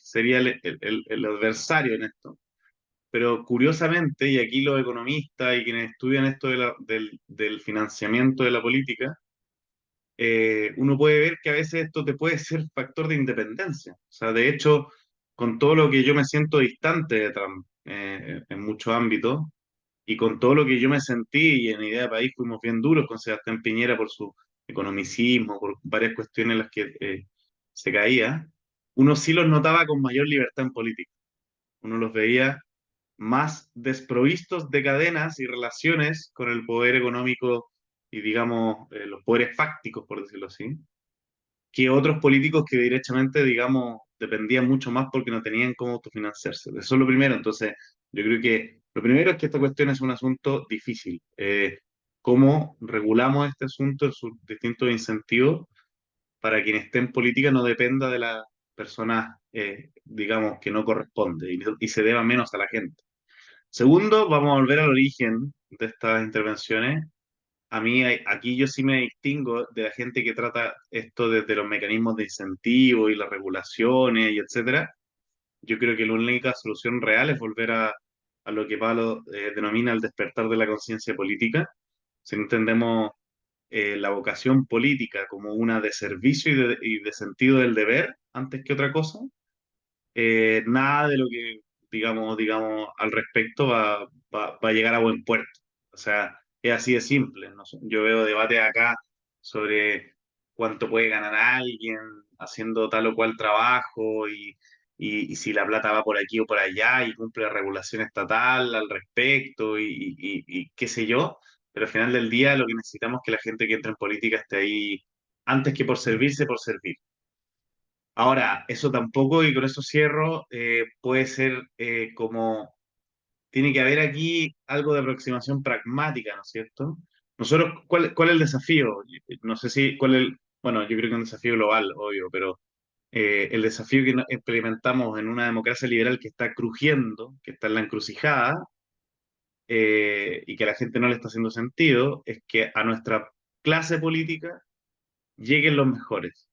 sería el adversario en esto. Pero curiosamente, y aquí los economistas y quienes estudian esto del financiamiento de la política, uno puede ver que a veces esto te puede ser factor de independencia. O sea, de hecho, con todo lo que yo me siento distante de Trump en muchos ámbitos, y con todo lo que yo me sentí, y en Idea País fuimos bien duros con Sebastián Piñera por su economicismo, por varias cuestiones en las que se caía, uno sí los notaba con mayor libertad en política. Uno los veía más desprovistos de cadenas y relaciones con el poder económico y, digamos, los poderes fácticos, por decirlo así, que otros políticos que directamente, digamos, dependían mucho más porque no tenían cómo autofinanciarse. Eso es lo primero. Entonces, yo creo que lo primero es que esta cuestión es un asunto difícil. ¿Cómo regulamos este asunto en sus distintos incentivos para quien esté en política no dependa de las personas, digamos, que no corresponde y se deba menos a la gente? Segundo, vamos a volver al origen de estas intervenciones, a mí aquí yo sí me distingo de la gente que trata esto desde los mecanismos de incentivo y las regulaciones y etcétera. Yo creo que la única solución real es volver a lo que Pablo denomina el despertar de la conciencia política. Si no entendemos la vocación política como una de servicio y de sentido del deber antes que otra cosa, nada de lo que digamos al respecto va a llegar a buen puerto. O sea, es así de simple. ¿No? Yo veo debates acá sobre cuánto puede ganar alguien haciendo tal o cual trabajo y si la plata va por aquí o por allá y cumple la regulación estatal al respecto y qué sé yo. Pero al final del día lo que necesitamos es que la gente que entra en política esté ahí antes que por servirse, por servir. Ahora, eso tampoco, y con eso cierro, puede ser como, tiene que haber aquí algo de aproximación pragmática, ¿no es cierto? Nosotros, ¿cuál es el desafío? No sé si, bueno, yo creo que es un desafío global, obvio, pero el desafío que experimentamos en una democracia liberal que está crujiendo, que está en la encrucijada, y que a la gente no le está haciendo sentido, es que a nuestra clase política lleguen los mejores.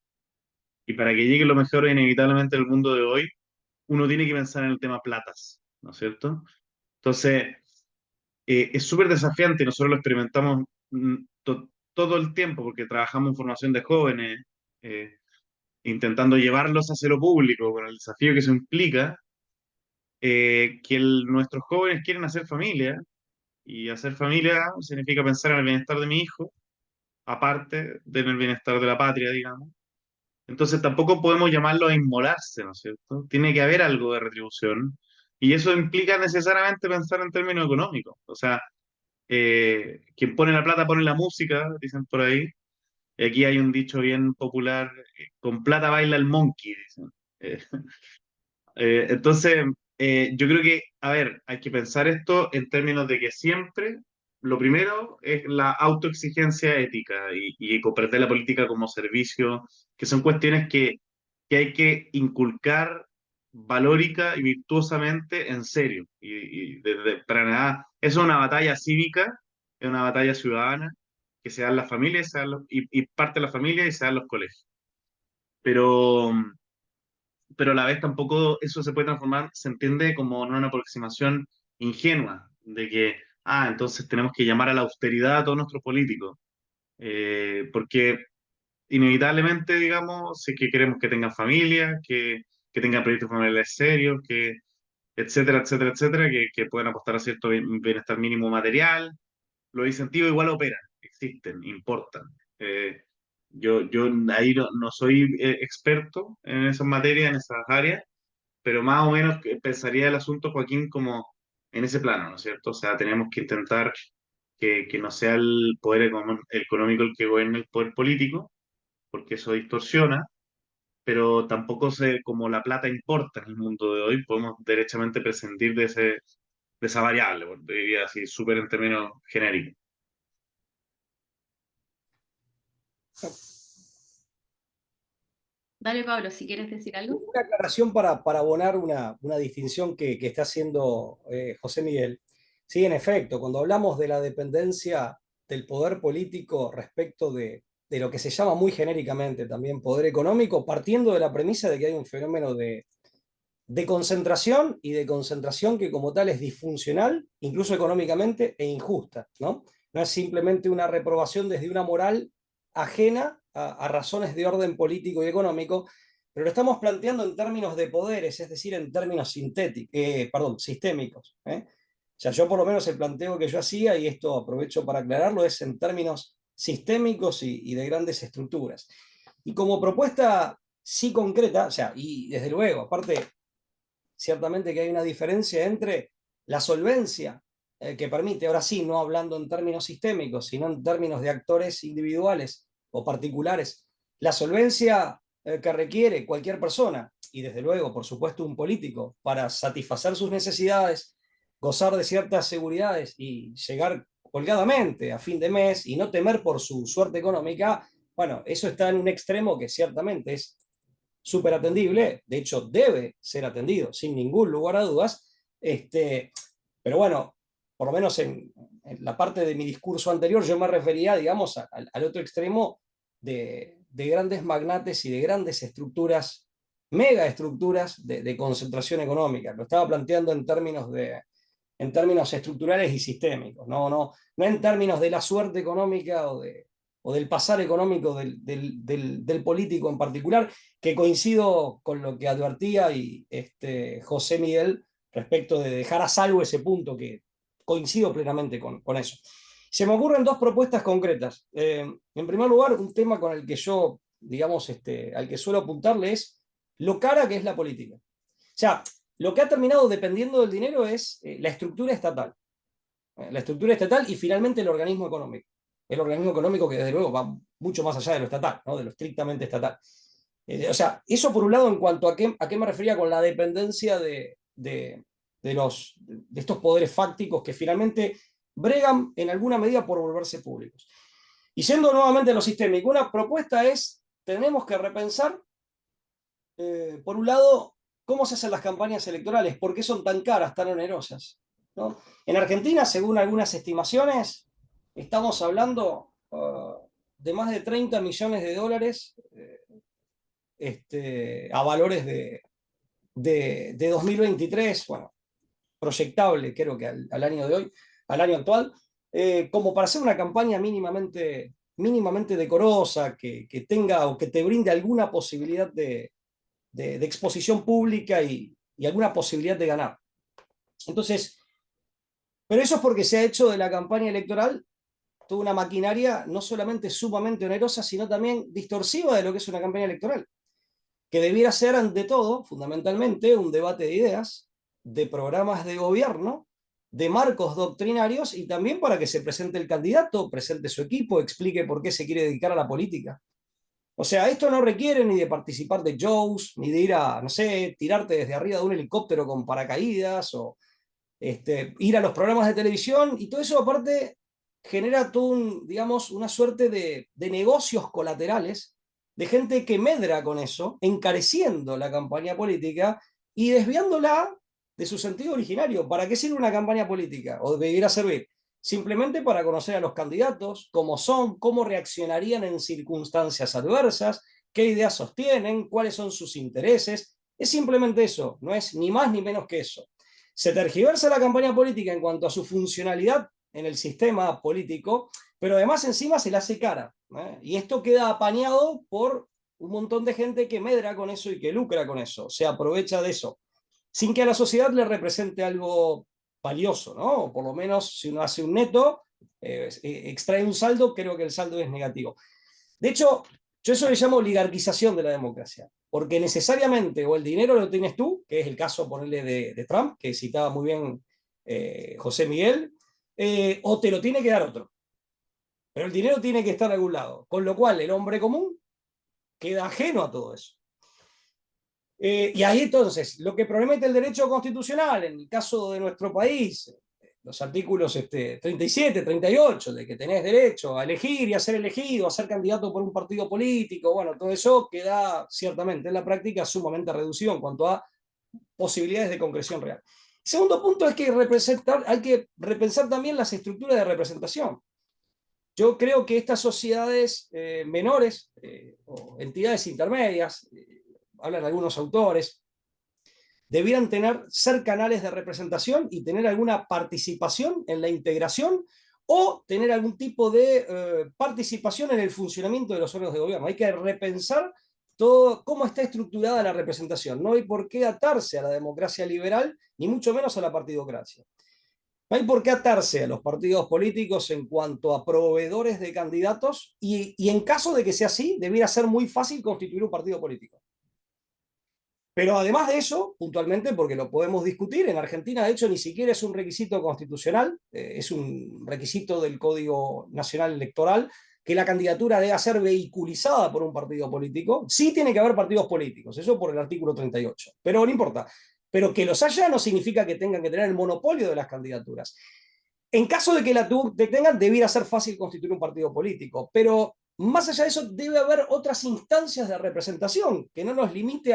Y para que lleguen los mejores, inevitablemente en el mundo de hoy, uno tiene que pensar en el tema platas, ¿no es cierto? Entonces, es súper desafiante, nosotros lo experimentamos todo el tiempo, porque trabajamos en formación de jóvenes, eh, intentando llevarlos hacia lo público, con el desafío que eso implica, que nuestros jóvenes quieren hacer familia, y hacer familia significa pensar en el bienestar de mi hijo, aparte del bienestar de la patria, digamos. Entonces tampoco podemos llamarlo a inmolarse, ¿no es cierto? Tiene que haber algo de retribución y eso implica necesariamente pensar en términos económicos. O sea, quien pone la plata pone la música, dicen por ahí. Y aquí hay un dicho bien popular, con plata baila el monkey, dicen. Eh, entonces, yo creo que, a ver, hay que pensar esto en términos de que siempre lo primero es la autoexigencia ética y comprender la política como servicio, que son cuestiones que hay que inculcar valórica y virtuosamente en serio. Y para nada, eso es una batalla cívica, es una batalla ciudadana, que se da en las familias y parte de la familia y se da en los colegios. Pero pero a la vez tampoco eso se puede transformar, se entiende como en una aproximación ingenua, de que, entonces tenemos que llamar a la austeridad a todos nuestros políticos, porque inevitablemente, digamos, si es que queremos que tengan familia, que tengan proyectos familiares serios, que, etcétera, etcétera, etcétera, que puedan apostar a cierto bienestar mínimo material, los incentivos igual operan, existen, importan. Eh, yo ahí no soy experto en esas materias, en esas áreas, pero más o menos pensaría el asunto, Joaquín, como en ese plano, ¿no es cierto? O sea, tenemos que intentar que no sea el poder económico el que gobierne el poder político, porque eso distorsiona, pero tampoco como la plata importa en el mundo de hoy, podemos derechamente prescindir de esa variable, diría así, súper en términos genéricos. Dale, Pablo, si quieres decir algo. Una aclaración para abonar una distinción que está haciendo José Miguel. Sí, en efecto, cuando hablamos de la dependencia del poder político respecto de lo que se llama muy genéricamente también poder económico, partiendo de la premisa de que hay un fenómeno de concentración y de concentración que como tal es disfuncional, incluso económicamente, e injusta, ¿no? No es simplemente una reprobación desde una moral ajena a razones de orden político y económico, pero lo estamos planteando en términos de poderes, es decir, en términos sistémicos. O sea, yo por lo menos el planteo que yo hacía, y esto aprovecho para aclararlo, es en términos sistémicos y de grandes estructuras. Y como propuesta sí concreta, o sea, y desde luego, aparte, ciertamente que hay una diferencia entre la solvencia que permite, ahora sí, no hablando en términos sistémicos, sino en términos de actores individuales o particulares, la solvencia que requiere cualquier persona, y desde luego, por supuesto, un político, para satisfacer sus necesidades, gozar de ciertas seguridades y llegar holgadamente a fin de mes y no temer por su suerte económica, bueno, eso está en un extremo que ciertamente es súper atendible, de hecho debe ser atendido sin ningún lugar a dudas, pero bueno, por lo menos en la parte de mi discurso anterior, yo me refería, digamos, al otro extremo de grandes magnates y de grandes estructuras, mega estructuras de concentración económica. Lo estaba planteando en términos estructurales y sistémicos, no en términos de la suerte económica o del pasar económico del político en particular, que coincido con lo que advertía José Miguel respecto de dejar a salvo ese punto, que coincido plenamente con eso. Se me ocurren dos propuestas concretas. En primer lugar, un tema con el que yo, digamos, al que suelo apuntarle es lo cara que es la política. O sea, lo que ha terminado dependiendo del dinero es la estructura estatal. La estructura estatal y finalmente el organismo económico. El organismo económico que desde luego va mucho más allá de lo estatal, ¿no? De lo estrictamente estatal. O sea, eso por un lado en cuanto a qué me refería con la dependencia de estos poderes fácticos que finalmente bregan en alguna medida por volverse públicos. Y yendo nuevamente a lo sistémico, una propuesta es, tenemos que repensar, por un lado, cómo se hacen las campañas electorales, por qué son tan caras, tan onerosas, ¿no? En Argentina, según algunas estimaciones, estamos hablando de más de 30 millones de dólares a valores de 2023, bueno, proyectable creo que al año de hoy, al año actual, como para hacer una campaña mínimamente decorosa, que tenga o que te brinde alguna posibilidad de exposición pública y alguna posibilidad de ganar. Entonces, pero eso es porque se ha hecho de la campaña electoral toda una maquinaria no solamente sumamente onerosa, sino también distorsiva de lo que es una campaña electoral, que debiera ser ante todo, fundamentalmente, un debate de ideas, de programas de gobierno, de marcos doctrinarios y también para que se presente el candidato, presente su equipo, explique por qué se quiere dedicar a la política. O sea, esto no requiere ni de participar de shows, ni de ir a, no sé, tirarte desde arriba de un helicóptero con paracaídas, o ir a los programas de televisión, y todo eso aparte genera todo digamos, una suerte de negocios colaterales, de gente que medra con eso, encareciendo la campaña política y desviándola de su sentido originario. ¿Para qué sirve una campaña política? ¿O debiera servir? Simplemente para conocer a los candidatos, cómo son, cómo reaccionarían en circunstancias adversas, qué ideas sostienen, cuáles son sus intereses. Es simplemente eso, no es ni más ni menos que eso. Se tergiversa la campaña política en cuanto a su funcionalidad en el sistema político, pero además encima se la hace cara, ¿eh? Y esto queda apañado por un montón de gente que medra con eso y que lucra con eso, se aprovecha de eso, sin que a la sociedad le represente algo valioso, ¿no? O por lo menos si uno hace un neto, extrae un saldo, creo que el saldo es negativo. De hecho, yo eso le llamo oligarquización de la democracia, porque necesariamente o el dinero lo tienes tú, que es el caso, ponerle de Trump, que citaba muy bien José Miguel, o te lo tiene que dar otro. Pero el dinero tiene que estar en algún lado, con lo cual el hombre común queda ajeno a todo eso. Y ahí entonces, lo que promete el derecho constitucional, en el caso de nuestro país, los artículos 37, 38, de que tenés derecho a elegir y a ser elegido, a ser candidato por un partido político, bueno, todo eso queda ciertamente en la práctica sumamente reducido en cuanto a posibilidades de concreción real. Segundo punto es que hay que repensar también las estructuras de representación. Yo creo que estas sociedades menores o entidades intermedias, hablan algunos autores, debieran ser canales de representación y tener alguna participación en la integración o tener algún tipo de participación en el funcionamiento de los órganos de gobierno. Hay que repensar todo cómo está estructurada la representación. No hay por qué atarse a la democracia liberal, ni mucho menos a la partidocracia. No hay por qué atarse a los partidos políticos en cuanto a proveedores de candidatos y en caso de que sea así, debiera ser muy fácil constituir un partido político. Pero además de eso, puntualmente, porque lo podemos discutir, en Argentina de hecho ni siquiera es un requisito constitucional, es un requisito del Código Nacional Electoral, que la candidatura deba ser vehiculizada por un partido político. Sí tiene que haber partidos políticos, eso por el artículo 38, pero no importa. Pero que los haya no significa que tengan que tener el monopolio de las candidaturas. En caso de que la tengan, debiera ser fácil constituir un partido político, pero más allá de eso debe haber otras instancias de representación que no nos limite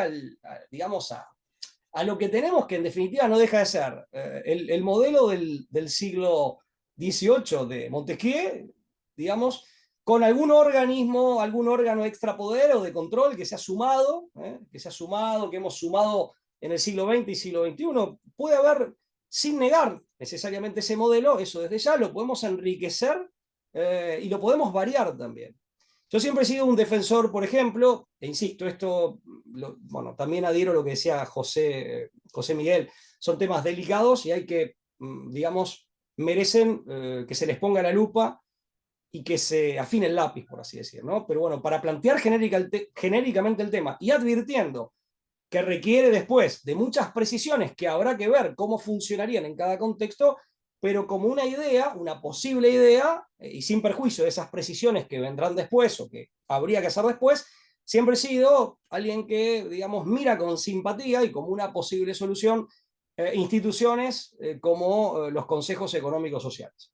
digamos, a a lo que tenemos, que en definitiva no deja de ser el modelo del siglo XVIII de Montesquieu, digamos, con algún organismo, algún órgano extrapoder o de control que se ha sumado, que hemos sumado en el siglo XX y siglo XXI. Puede haber, sin negar necesariamente ese modelo, eso desde ya lo podemos enriquecer y lo podemos variar también. Yo siempre he sido un defensor, por ejemplo, e insisto, esto, bueno, también adhiero a lo que decía José Miguel, son temas delicados y hay que, digamos, merecen que se les ponga la lupa y que se afine el lápiz, por así decir, ¿no? Pero bueno, para plantear genéricamente el tema y advirtiendo que requiere después de muchas precisiones que habrá que ver cómo funcionarían en cada contexto, pero como una idea, una posible idea, y sin perjuicio de esas precisiones que vendrán después o que habría que hacer después, siempre he sido alguien que, digamos, mira con simpatía y como una posible solución instituciones como los consejos económicos sociales.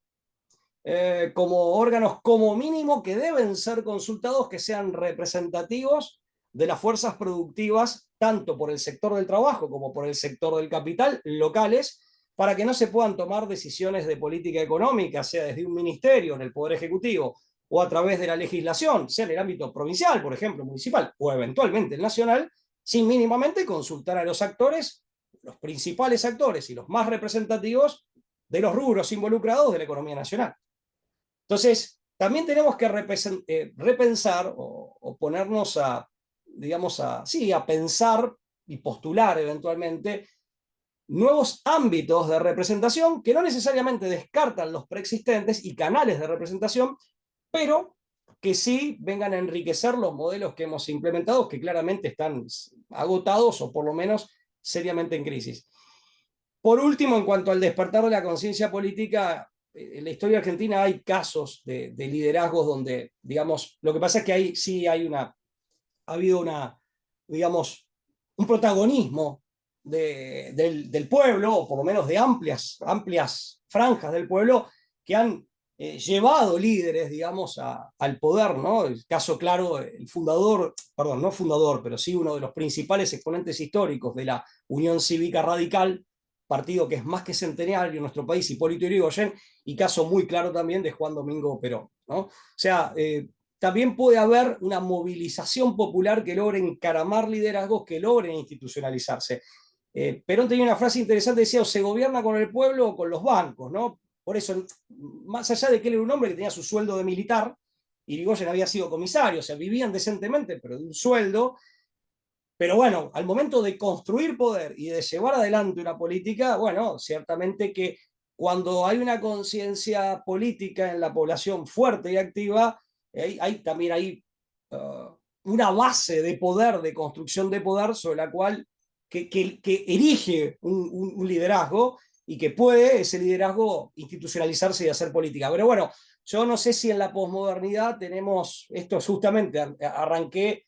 Como órganos como mínimo que deben ser consultados, que sean representativos de las fuerzas productivas, tanto por el sector del trabajo como por el sector del capital, locales, para que no se puedan tomar decisiones de política económica, sea desde un ministerio, en el Poder Ejecutivo, o a través de la legislación, sea en el ámbito provincial, por ejemplo, municipal, o eventualmente el nacional, sin mínimamente consultar a los actores, los principales actores y los más representativos de los rubros involucrados de la economía nacional. Entonces, también tenemos que repensar o ponernos a, digamos, sí, a pensar y postular eventualmente nuevos ámbitos de representación que no necesariamente descartan los preexistentes y canales de representación, pero que sí vengan a enriquecer los modelos que hemos implementado, que claramente están agotados o por lo menos seriamente en crisis. Por último, en cuanto al despertar de la conciencia política, en la historia argentina hay casos de liderazgos donde, digamos, lo que pasa es que ahí sí ha habido digamos, un protagonismo del pueblo, o por lo menos de amplias franjas del pueblo, que han llevado líderes, digamos, al poder, ¿no? El caso claro, el fundador, perdón, no fundador, pero sí uno de los principales exponentes históricos de la Unión Cívica Radical, partido que es más que centenario en nuestro país, Hipólito Yrigoyen, y caso muy claro también de Juan Domingo Perón, ¿no? O sea, también puede haber una movilización popular que logre encaramar liderazgos, que logren institucionalizarse. Perón tenía una frase interesante, decía, o se gobierna con el pueblo o con los bancos, ¿no? Por eso, más allá de que él era un hombre que tenía su sueldo de militar, Irigoyen había sido comisario, o sea, vivían decentemente, pero de un sueldo. Pero bueno, al momento de construir poder y de llevar adelante una política, bueno, ciertamente que cuando hay una conciencia política en la población fuerte y activa, también hay una base de poder, de construcción de poder, sobre la cual que erige un liderazgo y que puede ese liderazgo institucionalizarse y hacer política. Pero bueno, yo no sé si en la posmodernidad tenemos, esto justamente arranqué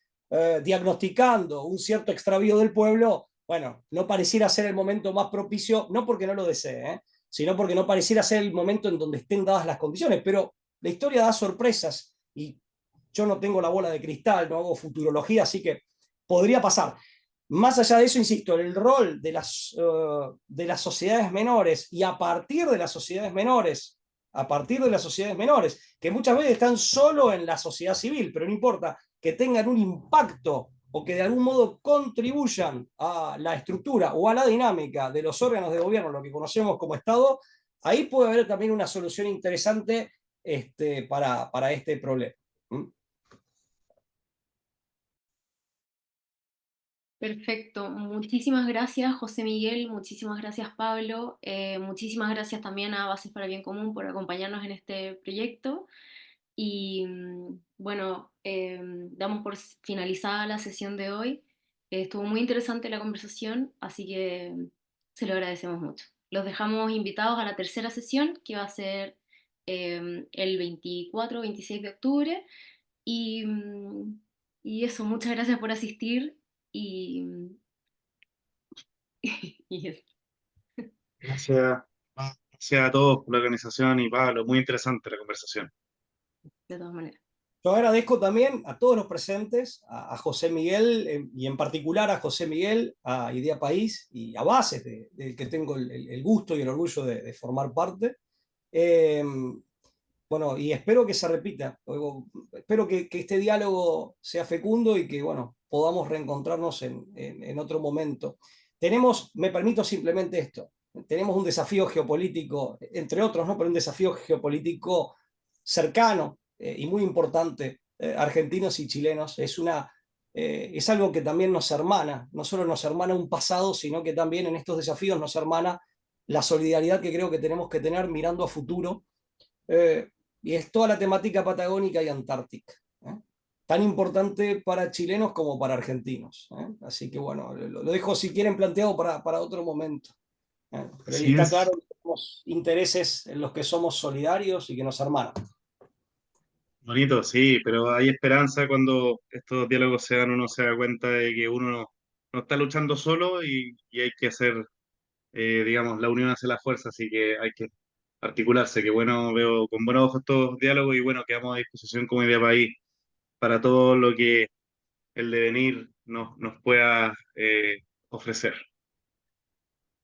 diagnosticando un cierto extravío del pueblo, bueno, no pareciera ser el momento más propicio, no porque no lo desee, sino porque no pareciera ser el momento en donde estén dadas las condiciones, pero la historia da sorpresas y yo no tengo la bola de cristal, no hago futurología, así que podría pasar. Más allá de eso, insisto, el rol de las sociedades menores y a partir de las sociedades menores, que muchas veces están solo en la sociedad civil, pero no importa, que tengan un impacto o que de algún modo contribuyan a la estructura o a la dinámica de los órganos de gobierno, lo que conocemos como Estado, ahí puede haber también una solución interesante para este problema. Perfecto, muchísimas gracias José Miguel, muchísimas gracias Pablo, muchísimas gracias también a Bases para el Bien Común por acompañarnos en este proyecto y bueno, damos por finalizada la sesión de hoy. Estuvo muy interesante la conversación, así que se lo agradecemos mucho. Los dejamos invitados a la tercera sesión que va a ser el 24-26 de octubre y, y eso, muchas gracias por asistir y, y eso, Gracias, gracias a todos por la organización y Pablo, muy interesante la conversación. de todas maneras. Yo agradezco también a todos los presentes, a José Miguel, y en particular a José Miguel, a Idea País y a Bases, del que tengo el gusto y el orgullo de formar parte. Bueno, y espero que se repita, espero que este diálogo sea fecundo y que, bueno, podamos reencontrarnos en otro momento. Me permito simplemente esto, tenemos un desafío geopolítico, entre otros, ¿no? Pero un desafío geopolítico cercano y muy importante, argentinos y chilenos. Es algo que también nos hermana, no solo nos hermana un pasado, sino que también en estos desafíos nos hermana la solidaridad que creo que tenemos que tener mirando a futuro. Y es toda la temática patagónica y antártica, ¿eh? Tan importante para chilenos como para argentinos, ¿eh? Así que bueno, lo dejo si quieren planteado para otro momento, ¿eh? Pero Sí, está claro que tenemos intereses en los que somos solidarios y que nos hermanan. bonito, sí, pero hay esperanza cuando estos diálogos se dan, uno se da cuenta de que uno no está luchando solo y hay que hacer, digamos, la unión hace la fuerza, así que hay que articularse, que bueno, veo con buenos ojos estos diálogos y bueno, quedamos a disposición como Idea País para todo lo que el devenir nos pueda ofrecer.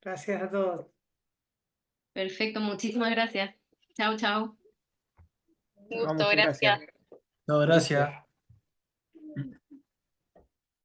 Gracias a todos. Perfecto, muchísimas gracias. Chao, chao. Un No, gusto, muchas gracias. gracias. No, gracias.